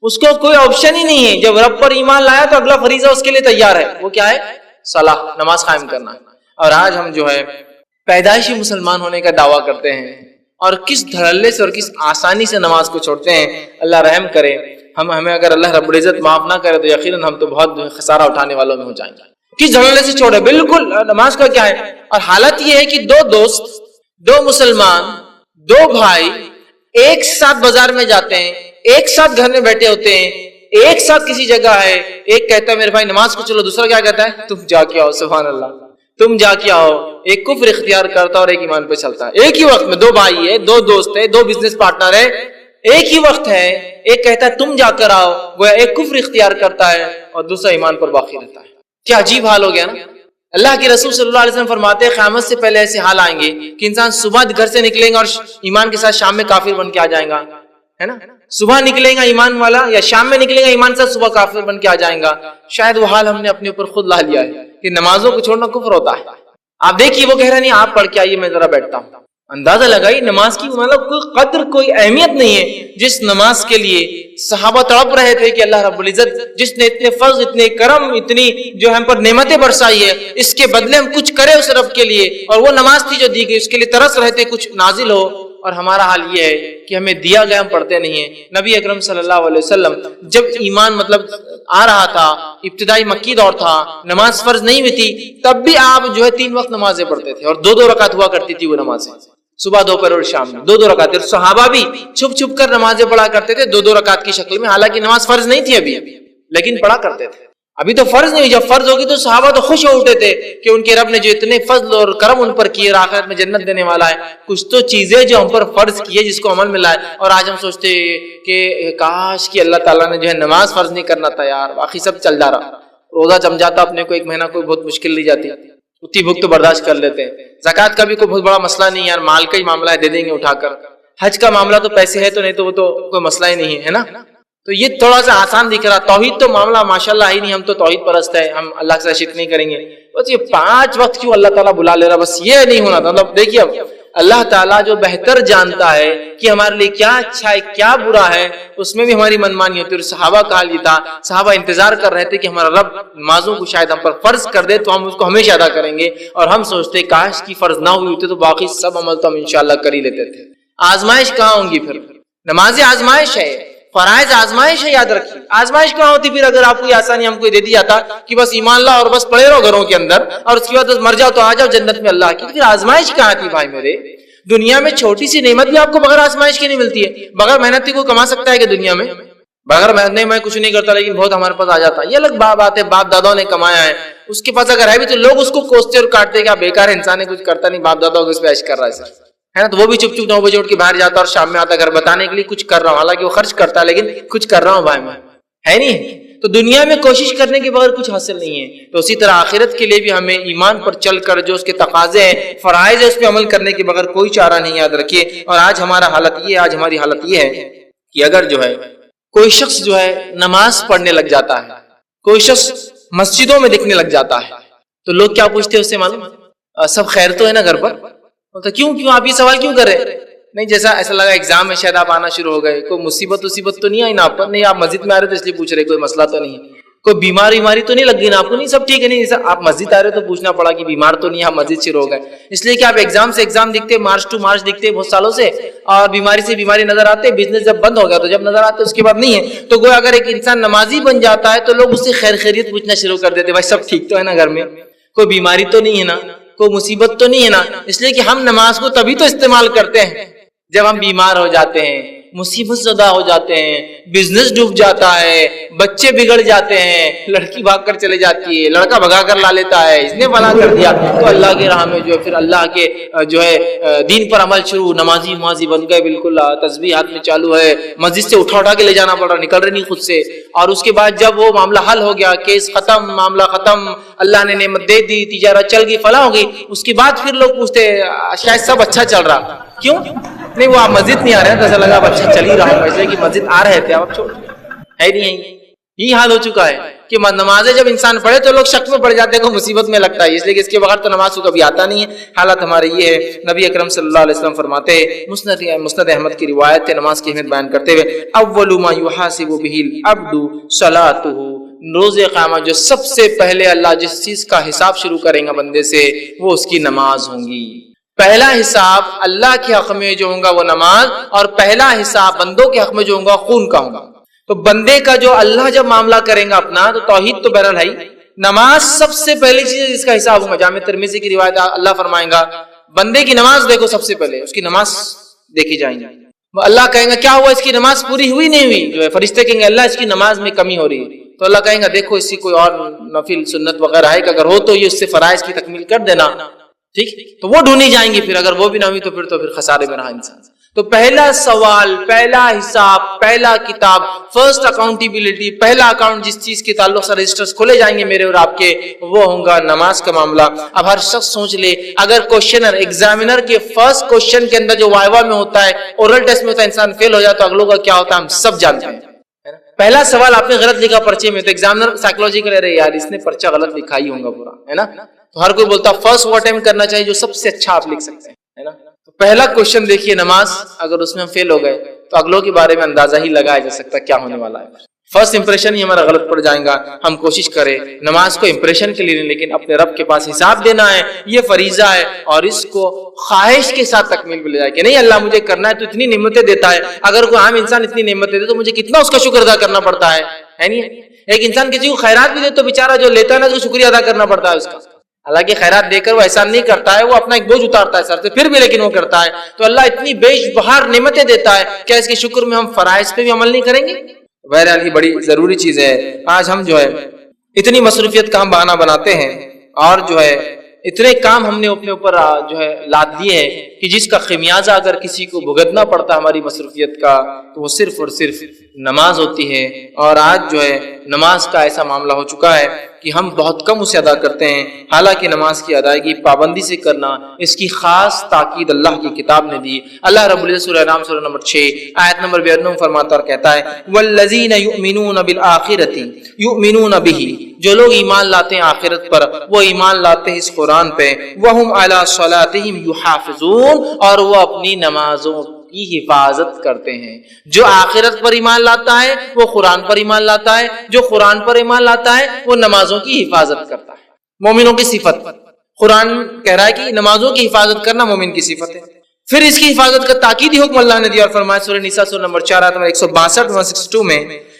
اس کو کوئی آپشن ہی نہیں ہے. جب رب پر ایمان لایا تو اگلا فریضہ اس کے لیے تیار ہے، وہ کیا ہے؟ صلاح، نماز قائم کرنا. اور آج ہم جو ہے پیدائشی مسلمان ہونے کا دعویٰ کرتے ہیں اور کس دھڑلے سے اور کس آسانی سے نماز کو چھوڑتے ہیں. اللہ رحم کرے، ہمیں اگر اللہ رب العزت معاف نہ کرے تو یقیناً ہم تو بہت خسارہ اٹھانے والوں میں ہو جائیں گے. کس دھڑلے سے چھوڑے، بالکل نماز کا کیا ہے. اور حالت یہ ہے کہ 2 دوست، 2 مسلمان، 2 بھائی ایک ساتھ بازار میں جاتے ہیں، ایک ساتھ گھر میں بیٹھے ہوتے ہیں، ایک ساتھ کسی جگہ ہے، ایک کہتا ہے میرے بھائی نماز کو چلو، دوسرا کیا کہتا ہے تم جا کے آؤ. سبحان اللہ، تم جا کے آؤ. ایک کفر اختیار کرتا اور ایک ایمان پہ چلتا ہے. ایک ہی وقت میں 2 بھائی ہے، 2 دوست ہے، 2 بزنس پارٹنر ہے، ایک ہی وقت ہے. ایک کہتا ہے تم جا کر آؤ، گویا ایک کفر اختیار کرتا ہے اور دوسرا ایمان پر باقی رہتا ہے. کیا عجیب حال ہو گیا نا. اللہ کے رسول صلی اللہ علیہ وسلم فرماتے ہیں قیامت سے پہلے ایسے حال آئیں گے کہ انسان صبح گھر سے نکلیں گا اور ایمان کے ساتھ شام میں کافر بن کے آ جائیں گا، ہے نا. صبح نکلیں گا ایمان والا، یا شام میں نکلیں گا ایمان کے ساتھ، صبح کافر بن کے آ جائیں گا. شاید وہ حال ہم نے اپنے اوپر خود لا لیا ہے کہ نمازوں کو چھوڑنا کفر ہوتا ہے. آپ دیکھیے وہ کہہ رہا نہیں آپ پڑھ کے آئیے میں ذرا بیٹھتا ہوں. اندازہ لگائی نماز کی مطلب کوئی قدر، کوئی اہمیت نہیں ہے جس نماز کے لیے صحابہ تڑپ رہے تھے کہ اللہ رب العزت جس نے اتنے فضل، اتنے کرم، اتنی جو ہم پر نعمتیں برسائی ہے، اس کے بدلے ہم کچھ کرے اس رب کے لیے. اور وہ نماز تھی جو دی گئی، اس کے لیے ترس رہے تھے کچھ نازل ہو. اور ہمارا حال یہ ہے کہ ہمیں دیا گیا ہم پڑھتے نہیں ہیں. نبی اکرم صلی اللہ علیہ وسلم جب ایمان مطلب آ رہا تھا، ابتدائی مکی دور تھا، نماز فرض نہیں ہوئی تھی، تب بھی آپ جو ہے 3 وقت نمازیں پڑھتے تھے اور 2 رکعت ہوا کرتی تھی وہ نمازیں، صبح دوپہر اور شام میں 2 رکعت. صحابہ بھی چھپ چھپ کر نمازیں پڑھا کرتے تھے 2 رکعت کی شکل میں، حالانکہ نماز فرض نہیں تھی ابھی، لیکن پڑھا کرتے تھے. ابھی تو فرض نہیں ہوئی، جب فرض ہوگی تو صحابہ تو خوش ہو اٹھے تھے کہ ان کے رب نے جو اتنے فضل اور کرم ان پر کیے، آخرت میں جنت دینے والا ہے. کچھ تو چیزیں جو ہم پر فرض کی ہے جس کو عمل میں لائے، اور آج ہم سوچتے کہ کاش کہ اللہ تعالیٰ نے جو ہے نماز فرض نہیں کرنا تھا یار، باقی سب چل جا رہا. روزہ جم جاتا اپنے کو 1 مہینہ، کوئی بہت مشکل نہیں جاتی، اتنی بھوک تو برداشت کر لیتے ہیں. زکوٰۃ کا بھی کوئی بہت بڑا مسئلہ نہیں یار، مال کا ہی معاملہ ہے، دے دیں گے اٹھا کر. حج کا معاملہ تو پیسے ہے تو نہیں تو وہ تو کوئی مسئلہ ہی نہیں ہے نا. تو یہ تھوڑا سا آسان دکھ رہا. توحید تو معاملہ ماشاءاللہ ہی نہیں، ہم تو توحید پرست ہے، ہم اللہ سے شرک نہیں کریں گے. بس یہ 5 وقت کیوں اللہ تعالیٰ بلا لے رہا، بس یہ نہیں ہونا تھا. مطلب دیکھیے اب اللہ تعالیٰ جو بہتر جانتا ہے کہ ہمارے لیے کیا اچھا ہے کیا برا ہے، اس میں بھی ہماری منمانی ہوتی ہے. اور صحابہ کا حال یہ تھا، صحابہ انتظار کر رہے تھے کہ ہمارا رب نمازوں کو شاید ہم پر فرض کر دے تو ہم اس کو ہمیشہ ادا کریں گے، اور ہم سوچتے کاش کی فرض نہ ہوئی ہوتی تو باقی سب عمل تو ہم انشاءاللہ کر ہی لیتے تھے. آزمائش کہاں ہوں گی پھر؟ نماز آزمائش ہے، فرائض آزمائش ہے، یاد رکھیے. آزمائش کہاں ہوتی پھر اگر آپ کو یہ آسانی ہم کو دے دی جاتا کہ بس ایمان لا اور بس پڑے رہو گھروں کے اندر اور اس کے بعد بس مر جاؤ تو آ جاؤ جنت میں اللہ کی. پھر آزمائش کہاں تھی بھائی میرے؟ دنیا میں چھوٹی سی نعمت بھی آپ کو بغیر آزمائش کی نہیں ملتی ہے. بغیر محنت کی کوئی کما سکتا ہے کہ دنیا میں؟ بغیر محنت نہیں، میں کچھ نہیں کرتا لیکن بہت ہمارے پاس آ جاتا. یہ الگ بات ہے، باپ داداؤں نے کمایا ہے، اس کے پاس اگر ہے بھی تو لوگ اس کو کوستے اور کاٹتے کہ بیکار انسان ہے، کچھ کرتا نہیں، باپ داداؤں کو اس پہ عیش کر رہا ہے نا. تو وہ بھی چپ چپ 9 بجے اٹھ کے باہر جاتا اور شام میں آتا گھر بتانے کے لیے کچھ کر رہا ہوں، حالانکہ وہ خرچ کرتا ہے لیکن کچھ کر رہا ہوں بھائی میں، ہے نہیں. تو دنیا میں کوشش کرنے کے بغیر کچھ حاصل نہیں ہے. تو اسی طرح آخرت کے لیے بھی ہمیں ایمان پر چل کر جو اس کے تقاضے ہیں، فرائض ہے، اس پہ عمل کرنے کے بغیر کوئی چارہ نہیں. یاد رکھیے. اور آج ہماری حالت یہ ہے کہ اگر جو ہے کوئی شخص جو ہے نماز پڑھنے لگ جاتا ہے، کوئی شخص مسجدوں میں دکھنے لگ جاتا ہے، تو لوگ کیا پوچھتے ہیں اس سے معلوم؟ سب خیر تو ہے نا گھر پر؟ تو کیوں آپ یہ سوال کیوں کر رہے؟ نہیں، جیسا ایسا لگا ایگزام میں شاید آپ آنا شروع ہو گئے، کوئی مصیبت تو نہیں آئی نا آپ پر؟ نہیں، آپ مسجد میں آ رہے تو اس لیے پوچھ رہے، کوئی مسئلہ تو نہیں ہے؟ کوئی بیماری تو نہیں لگ گئی نا آپ کو؟ نہیں، سب ٹھیک ہے. نہیں، جیسا آپ مسجد آ رہے تو پوچھنا پڑا کہ بیمار تو نہیں، آپ مسجد شروع ہو گئے اس لیے کہ آپ ایگزام سے ایگزام دکھتے، مارچ ٹو مارچ دکھتے بہت سالوں سے، اور بیماری سے بیماری نظر آتے، بزنس جب بند ہو گیا تو جب نظر آتے اس کے بعد نہیں ہے. تو گویا اگر ایک انسان نمازی بن جاتا ہے تو لوگ اس سے خیر خیریت پوچھنا شروع کر دیتے، بھائی سب ٹھیک تو ہے نا گھر میں؟ کوئی بیماری تو نہیں ہے نا؟ کوئی مصیبت تو نہیں ہے نا؟ اس لیے کہ ہم نماز کو تبھی تو استعمال کرتے ہیں جب ہم بیمار ہو جاتے ہیں، مصیبت زدہ ہو جاتے ہیں، بزنس ڈوب جاتا ہے، بچے بگڑ جاتے ہیں، لڑکی بھاگ کر چلے جاتی ہے، لڑکا بھگا کر لا لیتا ہے، اس نے فلاں کر دیا، تو اللہ کی راہ میں جو ہے پھر اللہ کے جو ہے دین پر عمل شروع، نمازی بن گئے بالکل، تسبیح ہاتھ میں چالو ہے، مسجد سے اٹھا کے لے جانا پڑ رہا، نکل رہے نہیں خود سے. اور اس کے بعد جب وہ معاملہ حل ہو گیا، کیس ختم، معاملہ ختم، اللہ نے نعمت دے دی، تجارت چل گئی، فلاں ہو گئی، اس کے بعد پھر لوگ پوچھتے شاید سب اچھا چل رہا، کیوں؟ نہیں، وہ آپ مسجد نہیں آ رہے ہیں تو ایسا لگا اب اچھا چل ہی رہا ہوں، اس لیے کہ مسجد آ رہے تھے اب چھوڑ ہے نہیں. یہی حال ہو چکا ہے کہ نمازیں جب انسان پڑھے تو لوگ شک میں پڑ جاتے ہیں کہ مصیبت میں لگتا ہے، اس لیے کہ اس کے بغیر تو نماز کو کبھی آتا نہیں ہے. حالت ہمارے یہ ہے. نبی اکرم صلی اللہ علیہ وسلم فرماتے ہیں، مسند احمد کی روایت ہے نماز کی اہمیت بیان کرتے ہوئے، اول ما یحاسب به العبد صلاته، روز قیامت جو سب سے پہلے اللہ جس چیز کا حساب شروع کریں گا بندے سے وہ اس کی نماز ہوں گی. پہلا حساب اللہ کے حق میں جو ہوگا وہ نماز، اور پہلا حساب بندوں کے حق میں جو ہوگا خون کا ہوگا. تو بندے کا جو اللہ جب معاملہ کریں گا اپنا، تو توحید تو بہرحال ہے، نماز سب سے پہلی چیز ہے جس کا حساب ہوگا. جامع ترمذی کی روایت اللہ فرمائیں گا بندے کی نماز دیکھو، سب سے پہلے اس کی نماز دیکھی جائیں گی. اللہ کہیں گا کیا ہوا، اس کی نماز پوری ہوئی نہیں ہوئی؟ جو ہے فرشتے کہیں گے اللہ اس کی نماز میں کمی ہو رہی ہے. تو اللہ کہیں گا دیکھو اس کی کوئی اور نفل سنت وغیرہ ہے کہ اگر ہو تو یہ اس سے فرائض کی تکمیل کر دینا، ٹھیک؟ تو وہ ڈھونڈی جائیں گی. پھر اگر وہ بھی نہ ہوئی تو پھر خسارے میں رہا انسان. تو پہلا سوال، پہلا حساب، پہلا کتاب، فرسٹ اکاؤنٹیبلٹی، پہلا اکاؤنٹ جس چیز کے تعلق سے رجسٹرز کھولے جائیں گے میرے اور آپ کے، وہ ہوگا نماز کا معاملہ. اب ہر شخص سوچ لے، اگر کوشچنر ایگزامینر کے فرسٹ کوشچن کے اندر جو وائوا میں ہوتا ہے، اورل ٹیسٹ میں ہوتا ہے، انسان فیل ہو جائے تو اگلوں کا کیا ہوتا ہے ہم سب جانتے ہیں. پہلا سوال آپ نے غلط لکھا پرچے میں تو ایگزامینر سائیکولوجی کا لے رہے یار اس نے پرچہ غلط لکھا ہی ہوگا پورا، ہے نا؟ تو ہر کوئی بولتا فرسٹ وہ اٹیمپٹ کرنا چاہیے جو سب سے اچھا آپ لکھ سکتے ہیں، ہے نا؟ تو پہلا کوشچن دیکھیے نماز، اگر اس میں ہم فیل ہو گئے تو اگلوں کے بارے میں اندازہ ہی لگایا جا سکتا کیا ہونے والا ہے. فرسٹ امپریشن ہی ہمارا غلط پڑ جائے گا. ہم کوشش کریں نماز کو امپریشن کے لیے نہیں لیکن اپنے رب کے پاس حساب دینا ہے, یہ فریضہ ہے, اور اس کو خواہش کے ساتھ تکمیل میں لے جائے کہ نہیں اللہ مجھے کرنا ہے تو اتنی نعمتیں دیتا ہے. اگر کوئی عام انسان اتنی نعمتیں دے تو مجھے کتنا اس کا شکر ادا کرنا پڑتا ہے نہیں؟ ایک انسان کسی کو خیرات بھی دے تو بیچارہ جو لیتا ہے نا اس کو شکریہ ادا کرنا پڑتا ہے اس کا. حالانکہ خیرات دے کر وہ احسان نہیں کرتا ہے, وہ اپنا ایک بوجھ اتارتا ہے سر سے, پھر بھی لیکن وہ کرتا ہے. تو اللہ اتنی بیش بہار نعمتیں دیتا ہے, کیا اس کے شکر میں ہم فرائض پہ بھی عمل نہیں کریں گے؟ بہرحال یہ بڑی ضروری چیز ہے. آج ہم جو ہے اتنی مصروفیت کا ہم بہانہ بناتے ہیں اور جو ہے اتنے کام ہم نے اپنے اوپر جو ہے لاد دیے ہیں کہ جس کا خمیازہ اگر کسی کو بھگتنا پڑتا ہماری مصروفیت کا تو وہ صرف اور صرف نماز ہوتی ہے. اور آج جو ہے نماز کا ایسا معاملہ ہو چکا ہے کہ ہم بہت کم اسے ادا کرتے ہیں, حالانکہ نماز کی ادائیگی پابندی سے کرنا اس کی خاص تاکید اللہ کی کتاب نے دی. اللہ رب العزت سورہ نام سورہ نمبر 6 آیت نمبر 92 فرماتا اور کہتا ہے والذین یؤمنون بالآخرۃ یؤمنون بہ, جو لوگ ایمان لاتے ہیں آخرت پر وہ ایمان لاتے ہیں اس قرآن پہ, وہم علی صلاتہم یحافظون, اور وہ اپنی نمازوں کی حفاظت کرتے ہیں. جو آخرت پر ایمان لاتا ہے وہ قرآن پر ایمان لاتا ہے, جو قرآن پر ایمان لاتا ہے وہ نمازوں کی حفاظت کرتا ہے. مومنوں کی صفت قرآن کہہ رہا ہے کہ نمازوں کی حفاظت کرنا مومن کی صفت ہے. پھر اس کی حفاظت کا تاکیدی حکم اللہ نے دیا اور فرمایا سورہ نساء سورہ نمبر 4 آیت نمبر 162 162 میں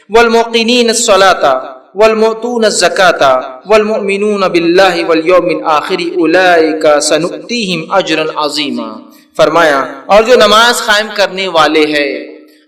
والموقنین الصلاۃ والمؤتون الزکاۃ والمؤمنون باللہ والیوم الآخر اولئک سنؤتیہم اجرا عظیما. فرمایا اور جو نماز قائم کرنے والے ہیں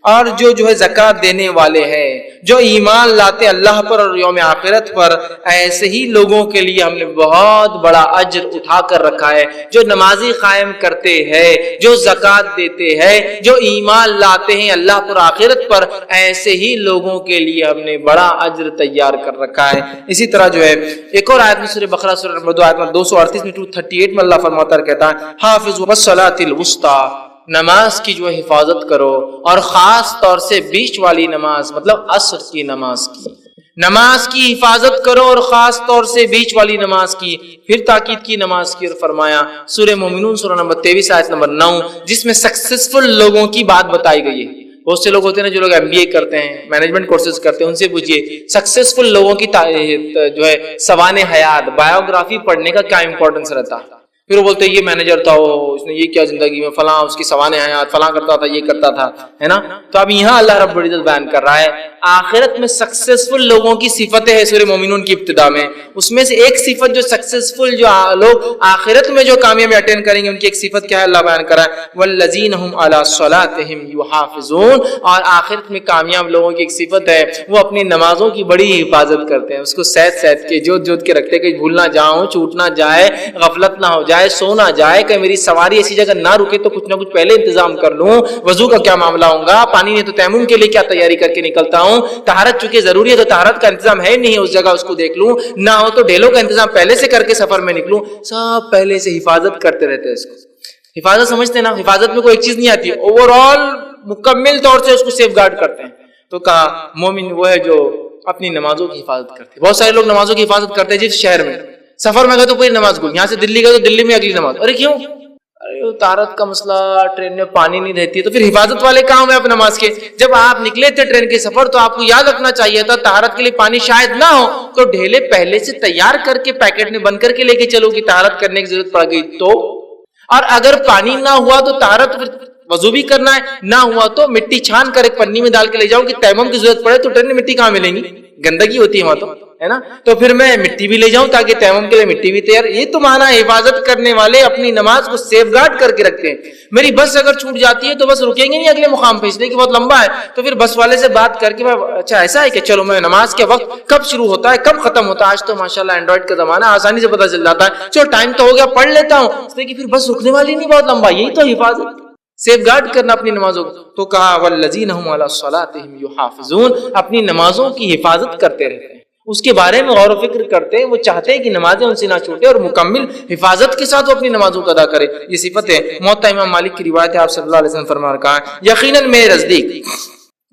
اور جو ہے زکوٰۃ دینے والے ہیں, جو ایمان لاتے اللہ پر اور یوم آخرت پر, ایسے ہی لوگوں کے لیے ہم نے بہت بڑا اجر اٹھا کر رکھا ہے. جو نمازی قائم کرتے ہیں, جو زکوٰۃ دیتے ہیں, جو ایمان لاتے ہیں اللہ پر آخرت پر, ایسے ہی لوگوں کے لیے ہم نے بڑا اجر تیار کر رکھا ہے. اسی طرح جو ہے ایک اور آیت میں سورہ بقرہ سورہ نمبر 2 آیت نمبر 238 میں 238 میں اللہ فرماتا ہے کہتا ہے حافظوا الصلاۃ الوسطی, نماز کی جو حفاظت کرو, اور خاص طور سے بیچ والی نماز مطلب عصر کی نماز کی حفاظت کرو, اور خاص طور سے بیچ والی نماز کی. پھر تاکید کی نماز کی اور فرمایا سورہ مومنون سورہ نمبر 23 آیت نمبر 9 جس میں سکسیسفل لوگوں کی بات بتائی گئی ہے. بہت سے لوگ ہوتے ہیں نا جو لوگ MBA کرتے ہیں, مینجمنٹ کورسز کرتے ہیں, ان سے پوچھئے سکسیسفل لوگوں کی جو ہے سوانح حیات بایوگرافی پڑھنے کا کیا امپورٹنس رہتا ہے. پھر وہ بولتے ہیں یہ مینیجر تھا, اس نے یہ کیا زندگی میں فلاں, اس کی سوانح حیات فلاں کرتا تھا, یہ کرتا تھا, ہے نا. تو اب یہاں اللہ رب العزت بیان کر رہا ہے آخرت میں سکسیسفل لوگوں کی صفتیں ہیں سورہ مومنون کی ابتدا میں. اس میں سے ایک صفت جو سکسیسفل جو لوگ آخرت میں جو کامیابی اٹین کریں گے ان کی ایک صفت کیا ہے اللہ بیان کر رہا ہے والذین هم علی صلاتہم یحافظون, اور آخرت میں کامیاب لوگوں کی ایک صفت ہے وہ اپنی نمازوں کی بڑی حفاظت کرتے ہیں. اس کو سید کے جوت کے رکھتے کہ بھول نہ جاؤں, چھوٹ نہ جائے, غفلت نہ ہو جائے, سو نہ جائے, کہ میری سواری ایسی جگہ نہ رکے تو کچھ نہ کچھ پہلے انتظام کر لوں. وضو کا کیا معاملہ ہوگا, پانی نہیں تو تیمم کے لیے کیا تیاری کر کے نکلتا ہوں, طہارت چونکہ ضروری ہے تو طہارت کا انتظام ہے نہیں اس جگہ, اس کو دیکھ لوں, نہ ہو تو ڈھیلوں کا انتظام پہلے سے کر کے سفر میں نکلوں. سب پہلے سے حفاظت کرتے رہتے ہیں. اس کو حفاظت سمجھتے ہیں نا, حفاظت میں کوئی ایک چیز نہیں آتی, اوور آل مکمل طور سے اس کو سیف گارڈ کرتے ہیں. تو کہا مومن وہ ہے جو اپنی نمازوں کی حفاظت کرتے ہیں. بہت سارے لوگ نمازوں کی حفاظت کرتے ہیں جس شہر میں سفر میں گئے تو پوری نماز گل, یہاں سے دلی گئے تو دلی میں اگلی نماز. ارے کیوں, ارے طہارت کا مسئلہ, ٹرین میں پانی نہیں رہتی, تو پھر حفاظت والے کہاں ہوئے اب نماز کے. جب آپ نکلے تھے ٹرین کے سفر تو آپ کو یاد رکھنا چاہیے تھا طہارت کے لیے پانی شاید نہ ہو تو ڈھیلے پہلے سے تیار کر کے پیکٹ میں بند کر کے لے کے چلو کہ طہارت کرنے کی ضرورت پڑ گئی تو. اور اگر پانی نہ ہوا تو طہارت وضو بھی کرنا ہے, نہ ہوا تو مٹی چھان کر ایک پنی میں ڈال کے لے جاؤں کہ تیمم کی ضرورت پڑے تو ٹرین میں مٹی کہاں ملیں گی, گندگی ہوتی ہے وہاں تو, ہے نا. تو پھر میں مٹی بھی لے جاؤں تاکہ تیمم کے لیے مٹی بھی تیار. یہ تو مانا حفاظت کرنے والے اپنی نماز کو سیف گارڈ کر کے رکھتے ہیں. میری بس اگر چھوٹ جاتی ہے تو بس رکیں گے نہیں اگلے مقام پہ, اس لیے کہ بہت لمبا ہے, تو پھر بس والے سے بات کر کے اچھا ایسا ہے کہ چلو میں نماز کے وقت کب شروع ہوتا ہے کب ختم ہوتا ہے, آج تو ماشاءاللہ اینڈرائڈ کا زمانہ آسانی سے پتہ چل جاتا ہے, چلو ٹائم تو ہو گیا پڑھ لیتا ہوں, اس لیے کہ پھر بس رکنے والی نہیں بہت لمبا. یہی تو حفاظت, سیف گارڈ کرنا اپنی نمازوں کو. تو کہا والذین هم علی صلاتہم یحافظون, اپنی نمازوں کی حفاظت کرتے رہتے ہیں, اس کے بارے میں غور و فکر کرتے ہیں, وہ چاہتے ہیں کہ نمازیں ان سے نہ چھوٹے اور مکمل حفاظت کے ساتھ وہ اپنی نمازوں کو ادا کرے. یہ صفت ہے. موطا امام مالک کی روایت ہے, آپ صلی اللہ علیہ وسلم فرما رہا ہے یقیناً میرے نزدیک,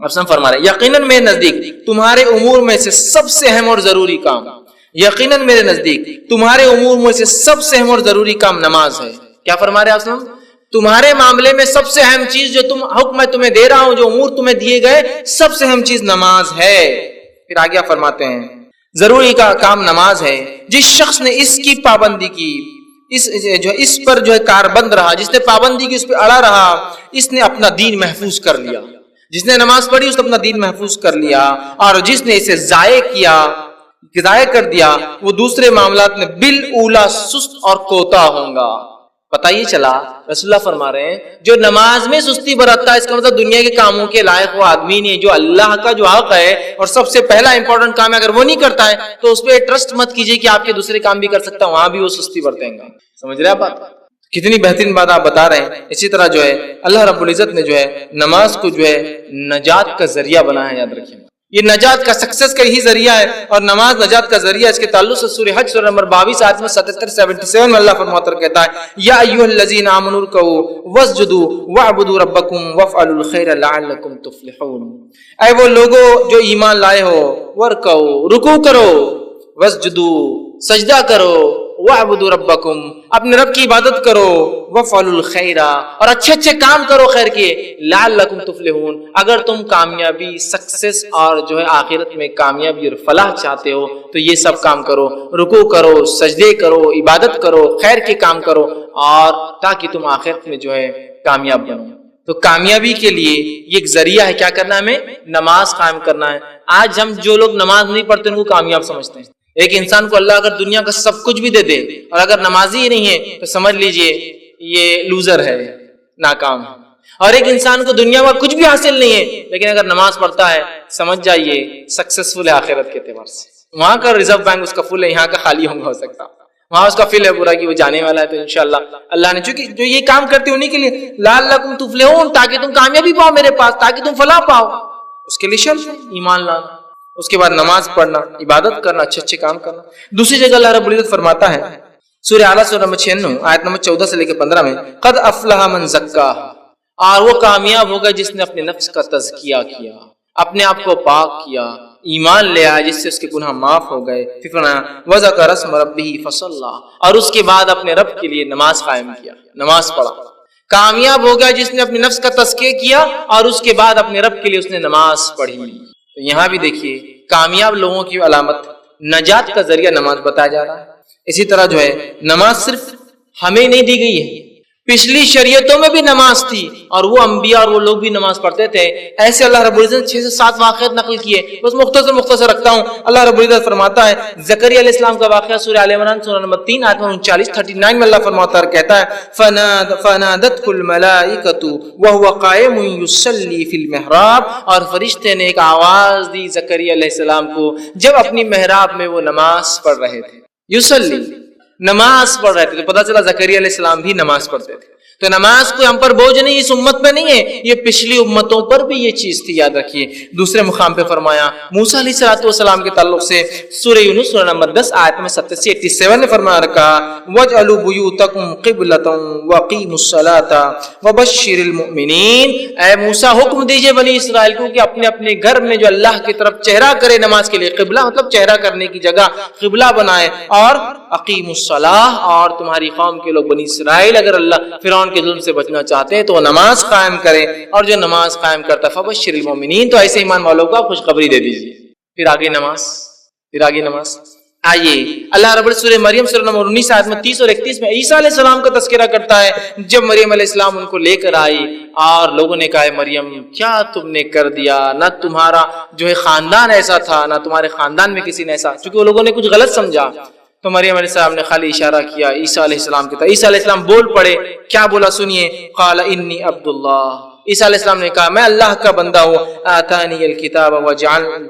آپ فرما رہے یقیناً میرے نزدیک تمہارے امور میں سے سب سے اہم اور ضروری کام, یقیناً میرے نزدیک تمہارے امور میں سے سب سے اہم اور ضروری کام نماز ہے. کیا فرما رہے ہیں آپ, تمہارے معاملے میں سب سے اہم چیز جو حکم میں تمہیں دے رہا ہوں, جو امور تمہیں دیے گئے, سب سے اہم چیز نماز ہے. پھر آگے فرماتے ہیں ضروری کا کام نماز ہے، جس شخص نے اس کی پابندی کی، اس پر جو ہے کاربند رہا، جس نے پابندی کی، اس پہ اڑا رہا، اس نے اپنا دین محفوظ کر لیا۔ جس نے نماز پڑھی اس نے اپنا دین محفوظ کر لیا، اور جس نے اسے ضائع کر دیا وہ دوسرے معاملات میں بالاولا سست اور کوتا ہوں گا۔ پتہ یہ چلا رسول اللہ فرما رہے ہیں جو نماز میں سستی برتتا ہے، اس کا مطلب دنیا کے کاموں کے لائق وہ آدمی نہیں، جو اللہ کا جو حق ہے اور سب سے پہلا امپورٹنٹ کام ہے، اگر وہ نہیں کرتا ہے تو اس پہ ٹرسٹ مت کیجیے کہ آپ کے دوسرے کام بھی کر سکتا، وہاں بھی وہ سستی برتیں گا۔ سمجھ رہے آپ بات؟ کتنی بہترین بات آپ بتا رہے ہیں۔ اسی طرح جو ہے اللہ رب العزت نے جو ہے نماز کو جو ہے نجات کا ذریعہ بنا ہے، یاد رکھیں یہ نجات کا سکسس کا ہی ذریعہ ہے، اور نماز نجات کا ذریعہ۔ اس کے تعلق سے سورہ حج سورہ نمبر 22 آیت میں 77 میں اللہ فرماتا ہے کہتا ہے یا ایھا الذین آمنوا ارکعوا واسجدوا واعبدوا ربکم وافعلوا الخیر لعلکم تفلحون۔ اے وہ لوگوں جو ایمان لائے ہو، ورکعوا رکوع کرو، واسجدوا سجدہ کرو، واعبدوا ربکم اپنے رب کی عبادت کرو، وافعلوا الخیر اور اچھے کام کرو خیر کے، لعلکم تفلحون اگر تم کامیابی، سکسس اور جو ہے آخرت میں کامیابی اور فلاح چاہتے ہو تو یہ سب کام کرو، رکوع کرو، سجدے کرو، عبادت کرو، خیر کے کام کرو، اور تاکہ تم آخرت میں جو ہے کامیاب بنو۔ تو کامیابی کے لیے یہ ایک ذریعہ ہے، کیا کرنا ہے؟ ہمیں نماز قائم کرنا ہے۔ آج ہم جو لوگ نماز نہیں پڑھتے ان کو کامیاب سمجھتے ہیں۔ ایک انسان کو اللہ اگر دنیا کا سب کچھ بھی دے دے اور اگر نمازی ہی نہیں ہے تو سمجھ لیجئے یہ لوزر ہے، ناکام ہے۔ اور ایک انسان کو دنیا میں کچھ بھی حاصل نہیں ہے لیکن اگر نماز پڑھتا ہے سمجھ جائیے سکسیسفل ہے آخرت کے اعتبار سے۔ وہاں کا ریزرو بینک اس کا فل ہے، یہاں کا خالی ہو سکتا، وہاں اس کا فل ہے پورا کہ وہ جانے والا ہے۔ تو انشاءاللہ اللہ نے چونکہ جو یہ کام کرتے انہی کے لیے لعلکم تفلحون تاکہ تم کامیابی پاؤ میرے پاس، تاکہ تم فلاح پاؤ، اس کے لیے شرط ہے ایمان لانا، اس کے بعد نماز پڑھنا، عبادت کرنا، اچھے کام کرنا۔ دوسری جگہ اللہ رب العزت فرماتا ہے سورہ اعلیٰ سورہ نمبر 96 آیت نمبر 14 سے لے کے 15 میں قد افلح من زکاہا، اور وہ کامیاب ہوگا جس نے اپنے نفس کا تزکیہ کیا، اپنے آپ کو پاک کیا، ایمان لے آیا جس سے اس کے گناہ معاف ہو گئے۔ پھر فرمایا وذکر اسم ربہ فصلی، اور اس کے بعد اپنے رب کے لیے نماز قائم کیا، نماز پڑھا۔ کامیاب ہو گیا جس نے اپنے نفس کا تزکیہ کیا اور اس کے بعد اپنے رب کے لیے اس نے نماز پڑھی۔ تو یہاں بھی دیکھیے کامیاب لوگوں کی علامت نجات کا ذریعہ نماز بتایا جا رہا ہے۔ اسی طرح جو ہے نماز صرف ہمیں نہیں دی گئی ہے، پچھلی شریعتوں میں بھی نماز تھی اور وہ انبیاء اور وہ لوگ بھی نماز پڑھتے تھے۔ ایسے اللہ رب العزت 6 سے 7 واقعات نقل کیے، بس مختصر رکھتا ہوں۔ اللہ رب العزت فرماتا ہے زکریا علیہ السلام کا واقعہ سورہ آل عمران سورہ نمبر 3 آیت 39 میں اللہ فرماتا ہے کہتا ہے فنادته الملائکۃ وهو قائم یصلی فی المحراب، اور فرشتے نے ایک آواز دی زکریا علیہ السلام کو جب اپنی محراب میں وہ نماز پڑھ رہے تھے، یصلی نماز پڑھ رہے تھے۔ تو پتہ چلا زکریا علیہ السلام بھی نماز پڑھتے تھے۔ تو نماز کوئی ہم پر بوجھ نہیں، اس امت پہ نہیں ہے، یہ پچھلی امتوں پر بھی یہ چیز تھی، یاد رکھیے۔ دوسرے مقام پہ فرمایا موسیٰ علیہ السلام کے تعلق سے سورہ یونس سورہ نمبر 10 آیت میں 87 نے فرمایا رکھا وَاجْعَلُوا بُيُوتَكُمْ قِبْلَةً وَأَقِيمُوا الصَّلَاةَ وَبَشِّرِ الْمُؤْمِنِينَ۔ اے موسیٰ حکم دیجئے بنی اسرائیل کو کہ اپنے اپنے گھر میں جو اللہ کی طرف چہرہ کرے نماز کے لیے، قبلہ مطلب چہرہ کرنے کی جگہ قبلہ بنائے، اور اقیموا الصلاۃ، اور تمہاری قوم کے لوگ بنی اسرائیل اگر اللہ فرعون کے ظلم سے بچنا چاہتے ہیں تو وہ نماز قائم کریں، اور جو نماز قائم کرتا ہے فبشر المؤمنین، تو ایسے ایمان والوں کو خوشخبری دے دیجیے۔ پھر آگے نماز آئیے اللہ رب سورہ مریم سورہ نمبر 19 آیت میں 30 اور 31 میں عیسیٰ علیہ السلام کا تذکرہ کرتا ہے جب مریم علیہ السلام ان کو لے کر آئی اور لوگوں نے کہا مریم کیا تم نے کر دیا، نہ تمہارا جو ہے خاندان ایسا تھا، نہ تمہارے خاندان میں کسی نے ایسا، چونکہ وہ لوگوں نے کچھ غلط سمجھا۔ تو مریم علیہ السلام نے خالی اشارہ کیا عیسیٰ علیہ السلام کی طرف۔ عیسیٰ علیہ السلام بول پڑے، کیا بولا سنیے، قال انی عبد اللہ، عیسیٰ علیہ السلام نے کہا میں اللہ کا بندہ ہوں، آتانی الکتاب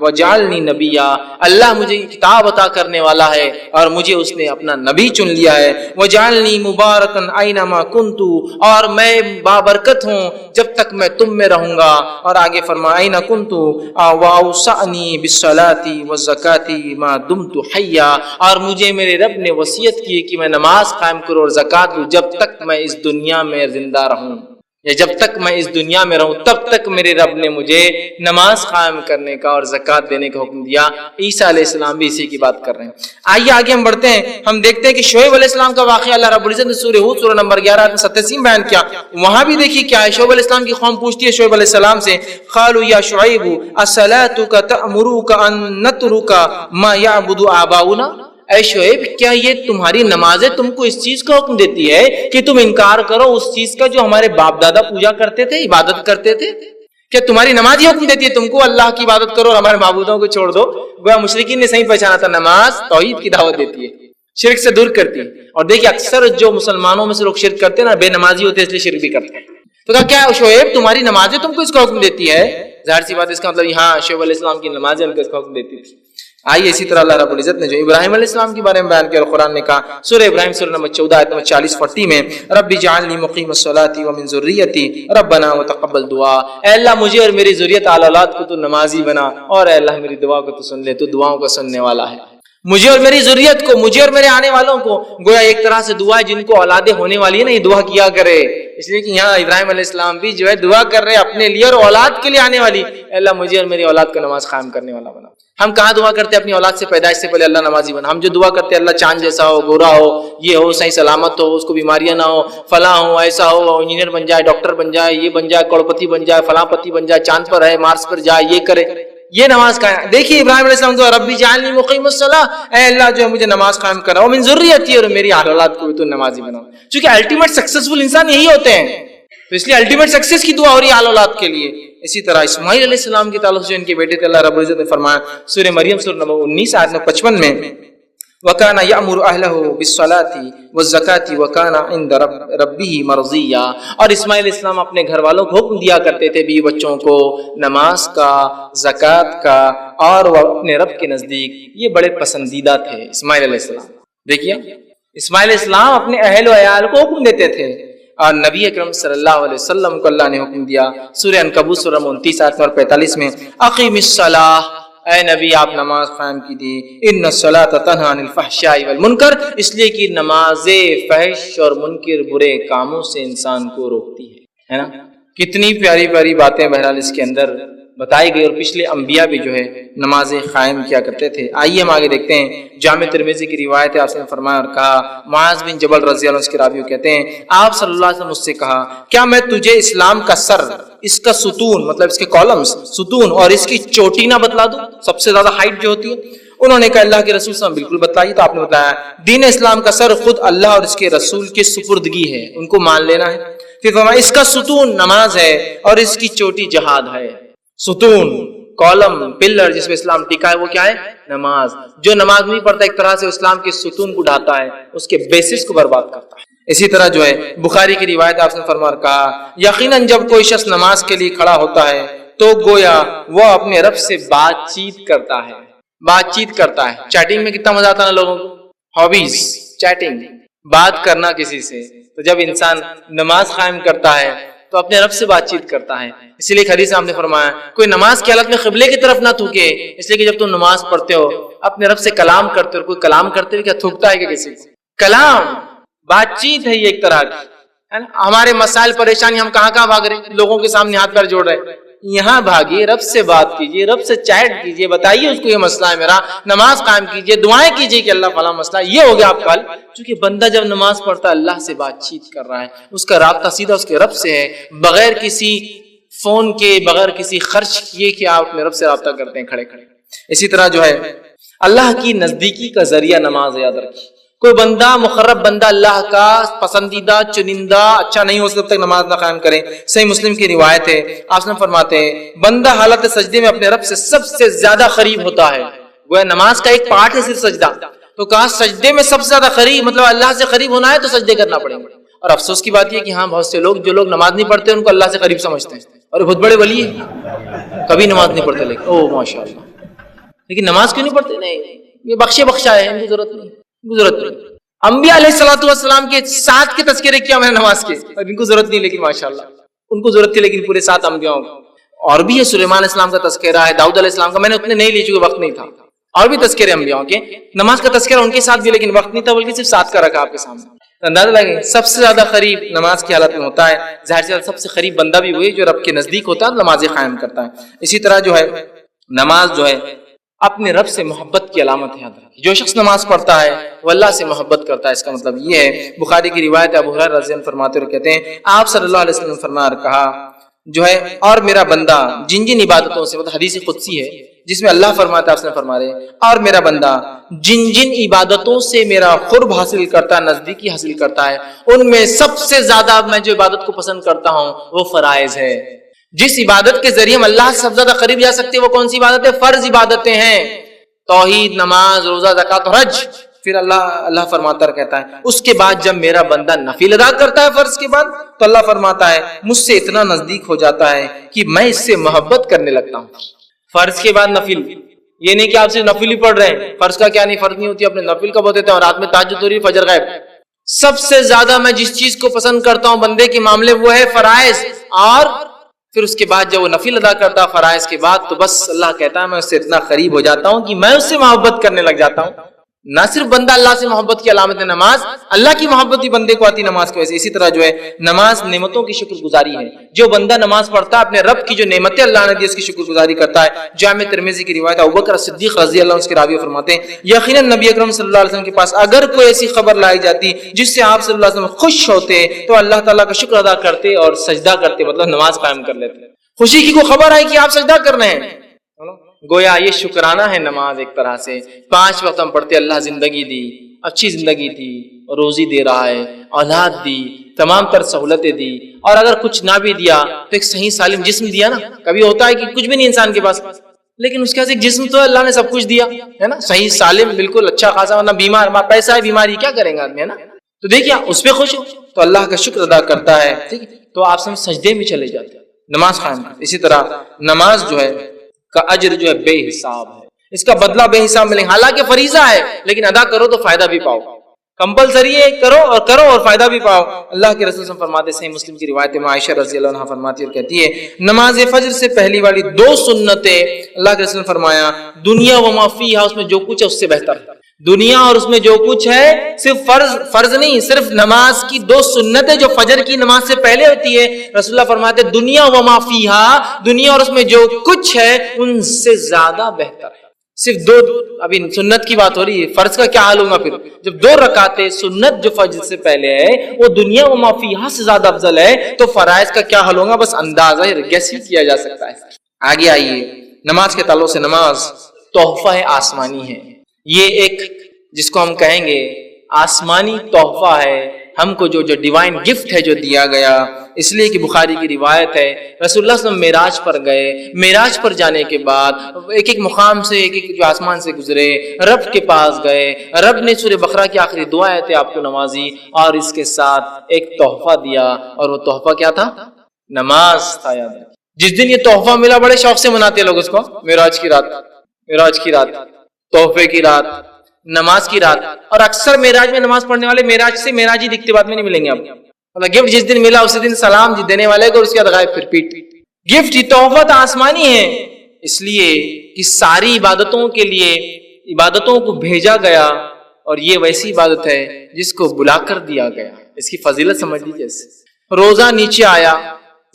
وجعلنی نبیا، اللہ مجھے کتاب عطا کرنے والا ہے اور مجھے اس نے اپنا نبی چن لیا ہے، وجعلنی مبارکا اینما کنت، اور میں بابرکت ہوں جب تک میں تم میں رہوں گا، اور آگے فرمایا اینا کنت واوصانی بالصلاۃ والزکاۃ ما دمت حیا، اور مجھے میرے رب نے وصیت کی کہ میں نماز قائم کروں اور زکات دوں جب تک میں اس دنیا میں زندہ رہوں۔ یا جب تک میں اس دنیا میں رہوں تب تک میرے رب نے مجھے نماز قائم کرنے کا اور زکوٰۃ دینے کا حکم دیا۔ عیسیٰ علیہ السلام بھی اسی کی بات کر رہے ہیں۔ آئیے آگے ہم بڑھتے ہیں، ہم دیکھتے ہیں کہ شعیب علیہ السلام کا واقعہ اللہ رب العزت نے سورہ ہود سورہ نمبر 11 میں 87 بیان کیا۔ وہاں بھی دیکھیے کیا ہے، شعیب علیہ السلام کی قوم پوچھتی ہے شعیب علیہ السلام سے، قالوا یا شعیب اصلاتک تأمرک ان نترک ما یعبد آباؤنا، اے شعیب کیا یہ تمہاری نمازیں تم کو اس چیز کا حکم دیتی ہے کہ تم انکار کرو اس چیز کا جو ہمارے باپ دادا پوجا کرتے تھے، عبادت کرتے تھے؟ کیا تمہاری نماز یہ حکم دیتی ہے تم کو اللہ کی عبادت کرو اور ہمارے معبودوں کو چھوڑ دو؟ گویا مشرکین نے صحیح پہچانا تھا، نماز توحید کی دعوت دیتی ہے، شرک سے دور کرتی ہے۔ اور دیکھیے اکثر جو مسلمانوں میں سے لوگ شرک کرتے ہیں نا، بے نمازی ہوتے ہیں اس لیے شرک بھی کرتے ہیں۔ تو کہا کیا شعیب تمہاری نمازیں تم کو اس کا حکم دیتی ہے؟ ظاہر سی بات اس کا مطلب یہاں شعیب علیہ السلام کی نمازیں ان کو اس کا حکم دیتی تھی۔ آئیے اسی طرح اللہ رب العزت نے جو ابراہیم علیہ السلام کے بارے میں بیان کیا اور قرآن نے کہا سورہ ابراہیم سورہ نمبر 14 آیت نمبر 40-40 میں، رب اجعلنی مقیم الصلاۃ ومن ذریتی ربنا وتقبل دعا، اے اللہ مجھے اور میری ذریت آل اولاد کو تو نمازی بنا، اور اے اللہ میری دعا کو تو سن لے، تو دعاؤں کا سننے والا ہے۔ مجھے اور میری ذریت کو، مجھے اور میرے آنے والوں کو، گویا ایک طرح سے دعا ہے جن کو اولادیں ہونے والی ہے نا، یہ دعا کیا کرے، اس لیے کہ یہاں ابراہیم علیہ السلام بھی جو ہے دعا کر رہے اپنے لیے اور اولاد کے لیے آنے والی، اے اللہ مجھے اور میری اولاد کو نماز قائم کرنے والا بنا۔ ہم کہاں دعا کرتے ہیں اپنی اولاد سے پیدائش سے پہلے اللہ نمازی بنا؟ ہم جو دعا کرتے ہیں اللہ چاند جیسا ہو، گورا ہو، یہ ہو، صحیح سلامت ہو، اس کو بیماریاں نہ ہو، فلاں ہو، ایسا ہو، انجینئر بن جائے، ڈاکٹر بن جائے، یہ بن جائے، کروڑپتی بن جائے، فلاں پتی بن جائے، چاند پر ہے، مارس پر جائے، یہ کرے، یہ نماز کا ہے۔ دیکھیے ابراہیم علیہ السلام تو ربی جعلنی مقیم الصلاۃ، اے اللہ جو ہے مجھے نماز قائم کرا، ومن ذریتی، اور میری اولاد کو بھی تو نمازی بنا، چونکہ الٹیمیٹ سکسیسفل انسان یہی ہوتے ہیں، تو اس لیے الٹیمیٹ سکسیس کی دعا ہو رہی ہے آل اولاد کے لیے۔ اسی طرح اسماعیل علیہ السلام کے تعلق سے ان کے بیٹے تھے، اللہ رب العزت نے فرمایا سورہ مریم سورہ نمبر 19 آیت نمبر 55 میں، وَكَانَ يَأْمُرُ أَهْلَهُ بِالصَّلَاةِ وَالزَّكَاةِ وَكَانَ عِندَ رَبِّهِ مَرْضِيًّا، اور اسماعیل علیہ السلام اپنے گھر والوں کو حکم دیا کرتے تھے بیوی بچوں کو نماز کا، زکوٰۃ کا، اور وہ اپنے رب کے نزدیک یہ بڑے پسندیدہ تھے اسماعیل علیہ السلام۔ دیکھیے اسماعیل علیہ السلام اپنے اہل و عیال کو حکم دیتے تھے، اور نبی اکرم صلی اللہ علیہ وسلم کو اللہ نے حکم دیا سورہ عنکبوت سورہ 29 آیت نمبر 45 میں، اقیم الصلاۃ، اے نبی آپ نماز قائم کیجیے، ان الصلاۃ تنہی عن الفحشاء والمنکر، اس لیے کہ نماز فحش اور منکر برے کاموں سے انسان کو روکتی ہے نا۔ کتنی پیاری پیاری باتیں بہرحال اس کے اندر بتائی گئی، اور پچھلے انبیاء بھی جو ہے نمازیں قائم کیا کرتے تھے۔ آئیے ہم آگے دیکھتے ہیں، جامع ترمذی کی روایت ہے، آپ نے فرمایا اور کہا، معاذ بن جبل رضی اللہ عنہ کے راوی کہتے ہیں آپ صلی اللہ علیہ وسلم مجھ سے کہا، کیا میں تجھے اسلام کا سر، اس کا ستون مطلب اس کے کالمز ستون اور اس کی چوٹی نہ بتلا دوں، سب سے زیادہ ہائٹ جو ہوتی ہے؟ انہوں نے کہا اللہ کے رسول صلی اللہ علیہ وسلم بالکل بتلائیے، تو آپ نے بتایا دین اسلام کا سر خود اللہ اور اس کے رسول کے سپردگی ہے، ان کو مان لینا ہے۔ پھر فرمایا اس کا ستون نماز ہے اور اس کی چوٹی جہاد ہے۔ ستون، کالم، پلر جس میں اسلام ٹکا ہے وہ کیا ہے؟ نماز۔ جو نماز نہیں پڑھتا ایک طرح سے اسلام کے ستون کو ڈھاتا ہے، اس کے بیسس کو برباد کرتا ہے۔ اسی طرح جو ہے بخاری کی روایت آپ نے فرمایا اور کہا، یقیناً جب کوئی شخص نماز کے لیے کھڑا ہوتا ہے تو گویا وہ اپنے رب سے بات چیت کرتا ہے، بات چیت کرتا ہے۔ چیٹنگ میں کتنا مزہ آتا ہے نا لوگوں کو، ہابیز چیٹنگ، بات کرنا کسی سے۔ تو جب انسان نماز قائم کرتا ہے تو اپنے رب سے بات چیت کرتا ہے۔ اسی لیے حدیث ہم نے فرمایا کوئی نماز کی حالت میں قبلے کی طرف نہ تھوکے، اس لیے کہ جب تم نماز پڑھتے ہو اپنے رب سے کلام کرتے ہو، اور کوئی کلام کرتے ہوئے کیا تھوکتا ہے کہ کسی کو؟ کلام بات چیت ہے، یہ ایک طرح کی ہے نا۔ ہمارے مسائل پریشانی ہم کہاں کہاں بھاگ رہے، لوگوں کے سامنے ہاتھ پیر جوڑ رہے، یہاں بھاگیے، رب سے بات کیجیے، رب سے چیٹ کیجیے، بتائیے اس کو یہ مسئلہ ہے میرا، نماز قائم کیجیے، دعائیں کیجیے کہ اللہ فلاں مسئلہ، یہ ہو گیا آپ کا حل۔ چونکہ بندہ جب نماز پڑھتا ہے اللہ سے بات چیت کر رہا ہے، اس کا رابطہ سیدھا اس کے رب سے ہے، بغیر کسی فون کے، بغیر کسی خرچ کیے کہ آپ اپنے رب سے رابطہ کرتے ہیں کھڑے کھڑے۔ اسی طرح جو ہے اللہ کی نزدیکی کا ذریعہ نماز، یاد رکھیے کوئی بندہ مقرب بندہ اللہ کا پسندیدہ چنندہ اچھا نہیں ہو جب تک نماز نہ قائم کرے۔ صحیح مسلم کی روایت ہے، آپ فرماتے ہیں بندہ حالت سجدے میں اپنے رب سے سب سے زیادہ قریب ہوتا ہے، وہ نماز کا ایک پارٹ ہے صرف سجدہ، تو کہا سجدے میں سب سے زیادہ قریب، مطلب اللہ سے قریب ہونا ہے تو سجدے کرنا پڑیں گے۔ اور افسوس کی بات یہ کہ ہاں بہت سے لوگ جو لوگ نماز نہیں پڑھتے ان کو اللہ سے قریب سمجھتے ہیں، اور بہت بڑے ولی ہیں، کبھی نماز نہیں پڑھتے، لیکن او ماشاء اللہ، لیکن نماز کیوں نہیں پڑھتے؟ نہیں، یہ بخشے بخشا ہے، ان کی ضرورت نہیں، ان کی ضرورت نہیں۔ انبیاء علیہ الصلوۃ والسلام کے 7 کے تذکرے کیا میں نے نماز کے، اور ان کو ضرورت نہیں، لیکن ماشاءاللہ ان کو ضرورت تھی، لیکن پورے 7 انبیاءوں کو۔ اور بھی ہے سلیمان علیہ السلام کا تذکرہ ہے، داؤد علیہ السلام کا، میں نے اتنے نہیں لی چونکہ وقت نہیں تھا، اور بھی تذکرے انبیاءوں کے، نماز کا تذکرہ ان کے ساتھ بھی لیکن وقت نہیں تھا، بلکہ صرف 7 کا رکھا آپ کے سامنے۔ اندازہ لگے سب سے زیادہ قریب نماز کی حالت میں ہوتا ہے، ظاہر سی بات سب سے قریب بندہ بھی وہی جو رب کے نزدیک ہوتا ہے، نماز قائم کرتا ہے۔ اسی طرح جو ہے نماز جو ہے اپنے رب سے محبت کی علامت ہے۔ جو شخص نماز پڑھتا ہے وہ اللہ سے محبت کرتا ہے، اس کا مطلب یہ ہے۔ بخاری کی روایت ابو ہریرہ رضی اللہ عنہ فرماتے ہوئے کہتے ہیں آپ صلی اللہ علیہ وسلم فرمایا اور کہا جو ہے اور میرا بندہ جن جن عبادتوں سے، مطلب حدیث قدسی ہے جس میں اللہ فرماتا ہے، آپ نے فرما رہے اور میرا بندہ جن جن عبادتوں سے میرا قرب حاصل کرتا ہے، نزدیکی حاصل کرتا ہے، ان میں سب سے زیادہ میں جو عبادت کو پسند کرتا ہوں وہ فرائض ہے۔ جس عبادت کے ذریعے ہم اللہ سے سب سے زیادہ قریب جا سکتے ہیں وہ کون سی عبادت ہے؟ فرض عبادتیں ہیں، توحید، نماز، روزہ، زکوٰۃ اور حج۔ پھر اللہ فرماتا کہتا ہے اس کے بعد جب میرا بندہ نفل ادا کرتا ہے فرض کے بعد، تو اللہ فرماتا ہے مجھ سے اتنا نزدیک ہو جاتا ہے کہ میں اس سے محبت کرنے لگتا ہوں۔ فرض کے بعد نفل، یہ نہیں کہ آپ سے نفل ہی پڑھ رہے ہیں، فرض کا کیا نہیں فرض نہیں ہوتی، اپنے نفل کا بہت دیتے ہیں، اور رات میں تہجد ہو رہی ہے، فجر غائب۔ سب سے زیادہ میں جس چیز کو پسند کرتا ہوں بندے کے معاملے وہ ہے فرائض، اور پھر اس کے بعد جب وہ نفل ادا کرتا فرائض کے بعد تو بس اللہ کہتا ہے میں اس سے اتنا قریب ہو جاتا ہوں کہ میں اس سے محبت کرنے لگ جاتا ہوں۔ نہ صرف بندہ اللہ سے محبت کی علامت ہے نماز، اللہ کی محبت بھی بندے کو آتی نماز کی وجہ سے۔ اسی طرح جو ہے نماز نعمتوں کی شکر گزاری ہے۔ جو بندہ نماز پڑھتا ہے اپنے رب کی جو نعمتیں اللہ نے دی اس کی شکر گزاری کرتا ہے۔ جامع ترمذی کی روایت ابوبکر صدیق رضی اللہ عنہ اس کے راوی فرماتے ہیں یقیناً نبی اکرم صلی اللہ علیہ وسلم کے پاس اگر کوئی ایسی خبر لائی جاتی جس سے آپ صلی اللہ علیہ وسلم خوش ہوتے تو اللہ تعالیٰ کا شکر ادا کرتے اور سجدہ کرتے، مطلب نماز قائم کر لیتے۔ خوشی کی کوئی خبر آئی کہ آپ سجدہ کر رہے ہیں، گویا یہ شکرانہ ہے نماز ایک طرح سے۔ 5 وقت ہم پڑھتے، اللہ زندگی دی، اچھی زندگی دی، روزی دے رہا ہے، اولاد دی، تمام تر سہولتیں دی، اور اگر کچھ نہ بھی دیا تو ایک صحیح سالم جسم دیا نا۔ کبھی ہوتا ہے کہ کچھ بھی نہیں انسان کے پاس لیکن اس کے پاس ایک جسم تو اللہ نے سب کچھ دیا ہے نا، صحیح سالم بالکل اچھا خاصا، ورنہ بیمار، پیسہ ہے بیماری کیا کریں گے آدمی، ہے نا۔ تو دیکھیے اس پہ خوش ہو تو اللہ کا شکر ادا کرتا ہے، ٹھیک ہے، تو آپ سب سجدے میں چلے جاتے ہیں، نماز قائم کرتے۔ اسی طرح نماز جو ہے کا اجر جو ہے بے حساب ہے، اس کا بدلہ بے حساب ملے، حالانکہ فریضہ ہے لیکن ادا کرو تو فائدہ بھی پاؤ، کمپلسری ہے، کرو اور فائدہ بھی پاؤ۔ اللہ کے رسول صلی اللہ علیہ وسلم فرماتے ہیں، صحیح مسلم کی روایت میں عائشہ رضی اللہ عنہا فرماتی ہے اور کہتی ہے نماز فجر سے پہلی والی 2 سنتیں اللہ کے رسول نے فرمایا دنیا و ما فیہا، اس میں جو کچھ ہے اس سے بہتر ہے۔ دنیا اور اس میں جو کچھ ہے، صرف فرض نہیں، صرف نماز کی 2 سنتیں جو فجر کی نماز سے پہلے ہوتی ہے، رسول اللہ فرماتے ہیں دنیا و ما فیہا، دنیا اور اس میں جو کچھ ہے ان سے زیادہ بہتر ہے۔ صرف 2، ابھی سنت کی بات ہو رہی ہے، فرض کا کیا حال ہوگا پھر جب 2 رکعتیں سنت جو فجر سے پہلے ہے وہ دنیا و ما فیہا سے زیادہ افضل ہے، تو فرائض کا کیا حال ہوگا بس اندازہ گیس ہی کیا جا سکتا ہے۔ آگے آئیے، نماز کے تعلق سے نماز تحفہ آسمانی ہے، یہ ایک جس کو ہم کہیں گے آسمانی تحفہ ہے ہم کو، جو ڈیوائن گفٹ ہے جو دیا گیا، اس لیے کہ بخاری کی روایت ہے رسول اللہ صلی اللہ علیہ وسلم معراج پر گئے، معراج پر جانے کے بعد ایک ایک مقام سے ایک ایک جو آسمان سے گزرے، رب کے پاس گئے، رب نے سورہ بقرہ کی آخری دعا تھے آپ کو نوازی اور اس کے ساتھ ایک تحفہ دیا، اور وہ تحفہ کیا تھا؟ نماز تھا۔ یاد ہے جس دن یہ تحفہ ملا بڑے شوق سے مناتے لوگ اس کو، معراج کی رات، تحفے کی رات، نماز کی رات، اور اکثر معراج میں نماز پڑھنے والے معراج سے معراجی دکھتے بعد میں نہیں ملیں گے آپ، مطلب گفٹ جس دن ملا اسی دن سلام دینے والے کو، اس کے بعد غائب، پھر پیٹ۔ گفٹ تحفہ آسمانی ہے، اس لیے کہ ساری عبادتوں کے لیے عبادتوں کو بھیجا گیا، اور یہ ویسی عبادت ہے جس کو بلا کر دیا گیا۔ اس کی فضیلت سمجھ لیجیے، روزہ نیچے آیا،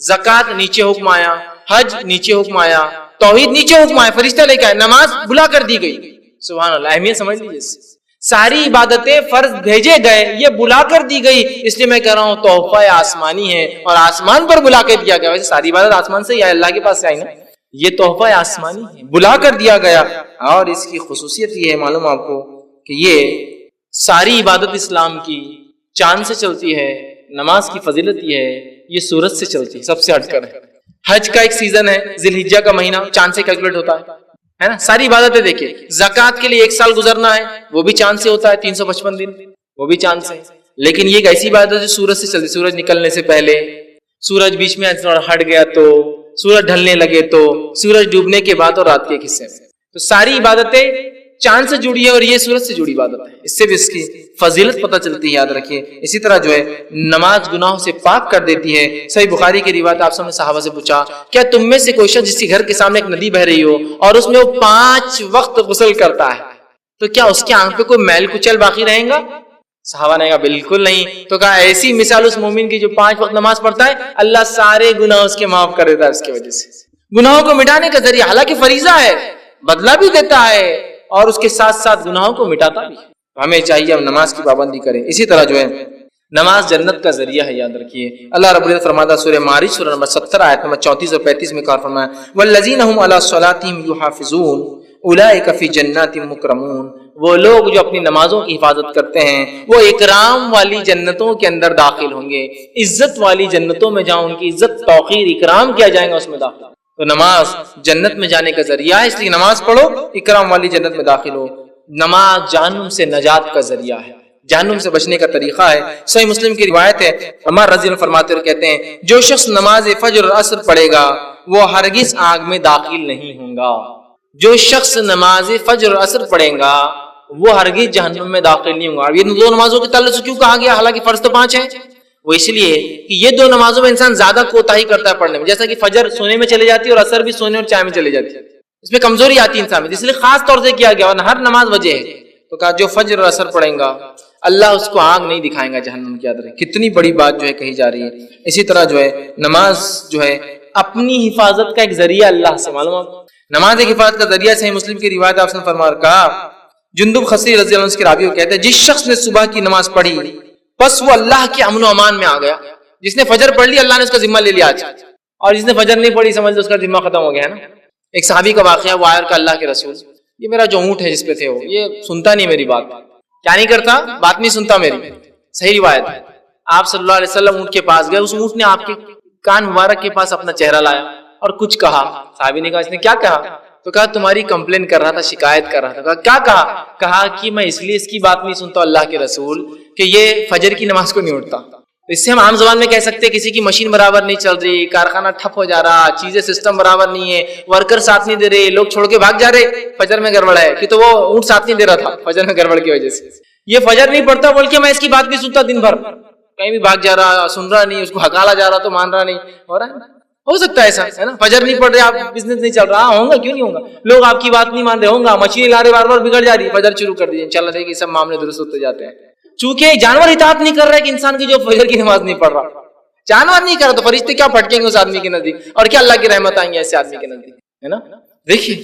زکوٰۃ نیچے حکم آیا، حج نیچے حکم آیا، توحید نیچے حکم آیا، فرشتہ لے کے آئے، نماز بلا کر دی گئی۔ سبحان اللہ، اہمیت سمجھ لیجیے، ساری عبادتیں فرض بھیجے گئے، یہ بلا کر دی گئی، اس لیے میں کہہ رہا ہوں تحفہ آسمانی ہے اور آسمان پر بلا کے دیا گیا۔ ویسے ساری عبادت آسمان سے ہی آئی، اللہ کے پاس سے آئی نا، یہ تحفہ آسمانی ہے، بلا کر دیا گیا۔ اور اس کی خصوصیت یہ ہے معلوم آپ کو کہ یہ ساری عبادت اسلام کی چاند سے چلتی ہے، نماز کی فضیلت یہ ہے یہ سورج سے چلتی ہے، سب سے ہٹ کر ہے۔ حج کا ایک سیزن ہے، ذی الحجہ کا مہینہ چاند سے کیلکولیٹ ہوتا ہے نا۔ ساری عبادتیں دیکھیں، زکوٰۃ کے لیے 1 سال گزرنا ہے، وہ بھی چاند سے ہوتا ہے، 355 دن، وہ بھی چاند سے۔ لیکن یہ ایک ایسی عبادت ہے جو سورج سے چلتی، سورج نکلنے سے پہلے، سورج بیچ میں ہٹ گیا تو، سورج ڈھلنے لگے تو، سورج ڈوبنے کے بعد اور رات کے ایک حصے میں۔ تو ساری عبادتیں چاند سے جڑی ہے اور یہ سورج سے جڑی عبادت ہے، اس سے بھی اس کی فضیلت پتہ چلتی ہے، یاد رکھیے۔ اسی طرح جو ہے نماز گناہوں سے پاک کر دیتی ہے۔ صحیح بخاری کی روایت، آپ نے صحابہ سے پوچھا کیا تم میں سے کوئی شخص جس کے گھر کے سامنے ایک ندی بہ رہی ہو اور اس میں وہ 5 وقت غسل کرتا ہے تو کیا اس کی آنکھ پہ کوئی میل کچل باقی رہیں گا؟ صحابہ نے کہا بالکل نہیں. تو کہا ایسی مثال اس مومن کی جو 5 وقت نماز پڑھتا ہے اللہ سارے گناہ اس کے معاف کر دیتا ہے اس کی وجہ سے. گناہوں کو مٹانے کا ذریعہ، حالانکہ فریضہ ہے، بدلہ بھی دیتا ہے اور اس کے ساتھ ساتھ گناہوں کو مٹاتا بھی. ہمیں چاہیے ہم نماز کی پابندی کریں. اسی طرح جو ہے نماز جنت کا ذریعہ ہے، یاد رکھیے. اللہ رب العزت فرماتا ہے سورہ معارج سورہ نمبر 17 آیت نمبر 34 اور 35 میں کہا فرمایا والذین هم علی صلاتهم یحافظون اولئک فی جنات مکرمون. وہ لوگ جو اپنی نمازوں کی حفاظت کرتے ہیں وہ اکرام والی جنتوں کے اندر داخل ہوں گے. عزت والی جنتوں میں جہاں ان کی عزت توقیر اکرام کیا جائے گا اس میں داخل. تو نماز جنت میں جانے کا ذریعہ ہے، اس لیے نماز پڑھو اکرام والی جنت میں داخل ہو. نماز جہنم سے نجات کا ذریعہ ہے، جہنم سے بچنے کا طریقہ ہے. صحیح مسلم کی روایت ہے، عمر رضی اللہ عنہ فرماتے ہوئے کہتے ہیں جو شخص نماز فجر اور عصر پڑھے گا وہ ہرگز آگ میں داخل نہیں ہوں گا. جو شخص نماز فجر اور عصر پڑھے گا وہ ہرگز جہنم میں داخل نہیں ہوں گا. اب یہ دو نمازوں کے تعلق سے کیوں کہا گیا حالانکہ فرض تو 5 ہیں؟ وہ اس لیے کہ یہ دو نمازوں میں انسان زیادہ کوتاہی کرتا ہے پڑھنے میں. جیسا کہ فجر سونے میں چلے جاتی ہے اور عصر بھی سونے اور چائے میں چلے جاتی ہے، اس میں کمزوری آتی ہے انسان میں، اس لیے خاص طور سے کیا گیا اور ہر نماز وجہ ہے. تو کہا جو فجر اور عصر پڑھیں گا اللہ اس کو آگ نہیں دکھائیں گا جہنم کی. یاد رکھیں کتنی بڑی بات جو ہے کہی جا رہی ہے. اسی طرح جو ہے نماز جو ہے اپنی حفاظت کا ایک ذریعہ اللہ سے. معلوم نماز ایک حفاظت کا ذریعہ. صحیح مسلم کی روایت آپ نے فرمایا کہا جندب خصی رضی اللہ عنہ کے راوی کہتے ہیں جس شخص نے صبح کی نماز پڑھی بس وہ اللہ کے امن و امان میں آ گیا. جس نے فجر پڑھ لی اللہ نے اس کا ذمہ لے لیا آج، اور جس نے فجر نہیں پڑھی سمجھ لو اس کا ذمہ ختم ہو گیا ہے نا. ایک صحابی کا واقعہ، وہ آیا کہ اللہ کے رسول یہ میرا جو اونٹ ہے جس پہ تھے وہ یہ سنتا نہیں میری بات. کیا نہیں کرتا؟ بات نہیں سنتا میری. صحیح روایت ہے. آپ صلی اللہ علیہ وسلم اونٹ کے پاس گئے، اس اونٹ نے آپ کے کان مبارک کے پاس اپنا چہرہ لایا اور کچھ کہا. صحابی نے کہا اس نے کیا کہا؟ تو کہا تمہاری کمپلین کر رہا تھا، شکایت کر رہا تھا. کہا کیا کہا کہ میں اس لیے اس کی بات نہیں سنتا اللہ کے رسول کہ یہ فجر کی نماز کو نہیں اٹھتا. اس سے ہم عام زبان میں کہہ سکتے ہیں کسی کی مشین برابر نہیں چل رہی، کارخانہ ٹھپ ہو جا رہا، چیزیں سسٹم برابر نہیں ہے، ورکر ساتھ نہیں دے رہے، لوگ چھوڑ کے بھاگ جا رہے، فجر میں گڑبڑ ہے. کہ تو وہ اونٹ ساتھ نہیں دے رہا تھا فجر میں گڑبڑ کی وجہ سے. یہ فجر نہیں پڑھتا بول کے میں اس کی بات نہیں سنتا، دن بھر کہیں بھی بھاگ جا رہا، سن رہا نہیں، اس کو ہکالا جا رہا تو مان رہا نہیں. ہو رہا ہے، ہو سکتا ہے ایسا ہے نا. فجر نہیں پڑھ رہے آپ، بزنس نہیں چل رہا، ہوگا کیوں نہیں ہوگا. لوگ آپ کی بات نہیں مان رہے ہوں گا، مچھلی لا رہے بار بار بگڑ جا رہی ہے، فجر شروع کر دیجیے انشاءاللہ دیکھیے سب معاملے درست ہوتے جاتے ہیں. چونکہ جانور اطاعت نہیں کر رہا ہے کہ انسان کی جو فجر کی نماز نہیں پڑھ رہا، جانور نہیں کر رہا تو فرشتے کیا پھٹکیں گے اس آدمی کے نزدیک، اور کیا اللہ کی رحمت آئیں گے ایسے آدمی کے نزدیک، ہے نا. دیکھیے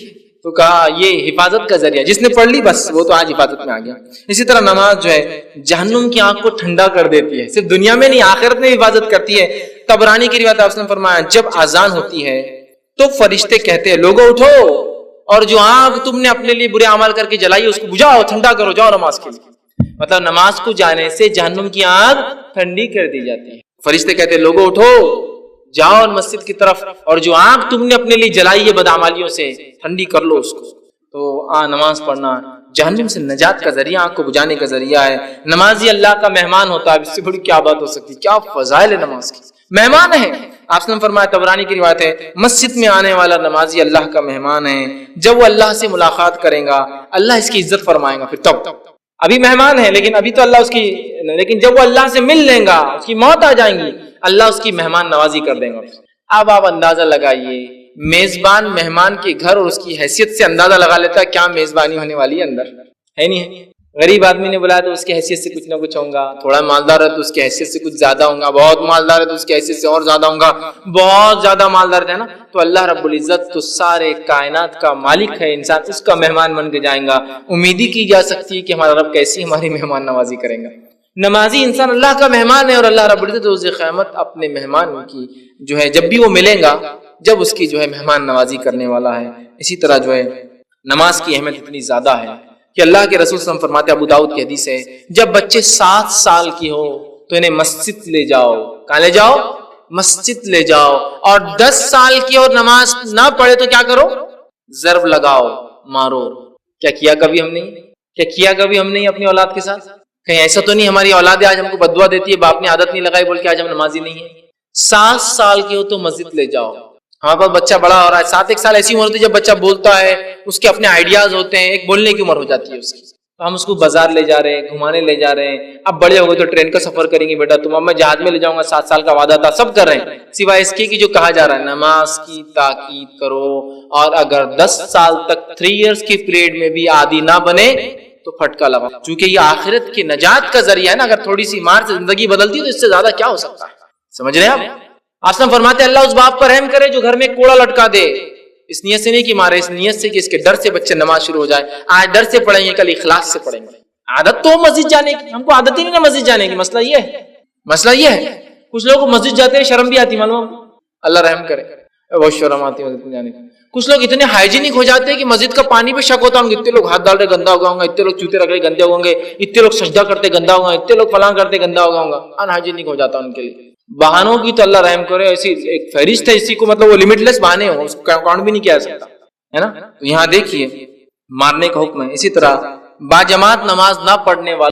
تو کہا یہ حفاظت کا ذریعہ، جس نے پڑھ لی بس وہ تو آج حفاظت میں آ گیا. اسی طرح نماز جو ہے جہنم کی آنکھ کو ٹھنڈا کر دیتی ہے، صرف دنیا میں نہیں آخرت میں حفاظت کرتی ہے. طبرانی کی روایت آپ نے فرمایا جب اذان ہوتی ہے تو فرشتے کہتے ہیں لوگوں اٹھو اور جو آگ تم نے اپنے لیے برے اعمال کر کے جلائی اس کو بجھاؤ، ٹھنڈا کرو، جاؤ نماز کے لیے. مطلب نماز کو جانے سے جہنم کی آگ ٹھنڈی کر دی جاتی ہے. فرشتے کہتے ہیں لوگوں اٹھو جاؤ مسجد کی طرف اور جو آگ تم نے اپنے لیے جلائی ہے بدعمالیوں سے ٹھنڈی کر لو اس کو. تو نماز پڑھنا جہنم سے نجات کا ذریعہ، آنکھ کو بجھانے کا ذریعہ ہے. نمازی اللہ کا مہمان ہوتا ہے، اس سے بڑی کیا بات ہو سکتی، کیا فضائل ہے نماز کی. مہمان ہے. آپ نے فرمایا طبرانی کی روایت ہے مسجد میں آنے والا نمازی اللہ کا مہمان ہے. جب وہ اللہ سے ملاقات کرے گا اللہ اس کی عزت فرمائے گا. پھر تب ابھی مہمان ہے لیکن ابھی تو اللہ اس کی، لیکن جب وہ اللہ سے مل لیں گا اس کی موت آ جائیں گی اللہ اس کی مہمان نوازی کر دیں گا. اب آپ اندازہ لگائیے میزبان مہمان کے گھر اور اس کی حیثیت سے اندازہ لگا لیتا ہے کیا میزبانی ہونے والی ہے اندر، ہے نہیں ہے. غریب آدمی نے بلایا تو اس کی حیثیت سے کچھ نہ کچھ ہوگا، تھوڑا مالدار ہے تو اس کی حیثیت سے کچھ زیادہ ہوگا، بہت مالدار ہے تو اس کی حیثیت سے اور زیادہ ہوگا، بہت زیادہ مالدار ہے نا. تو اللہ رب العزت تو سارے کائنات کا مالک ہے، انسان اس کا مہمان بن کے جائیں گا. امید ہی کی جا سکتی ہے کہ ہمارا رب کیسی ہماری مہمان نوازی کریں گا. نمازی انسان اللہ کا مہمان ہے اور اللہ رب العزت روز قیامت اپنے مہمان کی جو ہے جب بھی وہ ملیں گا جب اس کی جو ہے مہمان نوازی کرنے والا ہے. اسی طرح جو ہے نماز کی اہمیت اتنی زیادہ ہے کہ اللہ کے رسول صلی اللہ علیہ وسلم فرماتے ہیں، ابو داؤد کی حدیث ہے جب بچے 7 سال کی ہو تو انہیں مسجد لے جاؤ. کہاں لے جاؤ؟ مسجد لے جاؤ. اور 10 سال کی اور نماز نہ پڑھے تو کیا کرو؟ ضرب لگاؤ، مارو. کیا کیا کبھی ہم نے اپنی اولاد کے ساتھ؟ کہیں ایسا تو نہیں ہماری اولاد آج ہم کو بددعا دیتی ہے باپ نے عادت نہیں لگائی بول کے آج ہم نمازی نہیں ہیں. 7 سال کی ہو تو مسجد لے جاؤ. ہمارے پاس بچہ بڑا ہو رہا ہے، 7 سال ایسی عمر ہوتی ہے جب بچہ بولتا ہے، اس کے اپنے آئیڈیاز ہوتے ہیں، ایک بولنے کی عمر ہو جاتی ہے اس کی. تو ہم اس کو بازار لے جا رہے ہیں، گھمانے لے جا رہے ہیں. اب بڑے ہو گئے تو ٹرین کا سفر کریں گے بیٹا تم، اب میں جہاز میں لے جاؤں گا، 7 سال کا وعدہ تھا، سب کر رہے ہیں سوائے اس کے کہ جو کہا جا رہا ہے نماز کی تاکید کرو. اور اگر 10 سال تک 3 ایئرس کی پیریڈ میں بھی عادی نہ بنے تو پھٹکا لگا، چونکہ یہ آخرت کی نجات کا ذریعہ ہے نا. اگر تھوڑی سی مار سے زندگی بدلتی تو اس سے زیادہ کیا ہو سکتا ہے. سمجھ رہے ہیں آپ؟ آسلم فرماتے ہیں اللہ اس باپ پر رحم کرے جو گھر میں کوڑا لٹکا دے، اس نیت سے نہیں کہ مارے، اس نیت سے کہ اس کے ڈر سے بچے نماز شروع ہو جائے. آج ڈر سے پڑھیں گے، کل اخلاص سے پڑھیں گے. عادت تو مسجد جانے کی، ہم کو عادت ہی نہیں نا مسجد جانے کی. مسئلہ یہ ہے کچھ لوگ مسجد جاتے ہیں شرم بھی آتی، معلوم، اللہ رحم کرے، بہت شرم آتی ہے مسجد جانے کی. کچھ لوگ اتنے ہائیجینک ہو جاتے ہیں کہ مسجد کا پانی پہ شک ہوتا ہے، اتنے لوگ ہاتھ ڈال رہے گندا ہوگا ہوں گا، اتنے لوگ چوتے رکھ رہے گندے ہوں گے، اتنے لوگ سجدہ کرتے گندا ہوگا، اتنے لوگ فلاں کرتے گندا ہوگا ہوں گا. ان ہائیجینک ہو جاتا ہے ان کے لیے. بہانوں کی تو اللہ رحم کرے، ایسی ایک فہرست ہے اسی کو، مطلب وہ لمٹ لیس بہانے ہوں، اس کو کاؤنٹ بھی نہیں کیا جا سکتا ہے نا. تو یہاں دیکھیے مارنے کا حکم ہے. اسی طرح باجماعت نماز نہ پڑھنے والے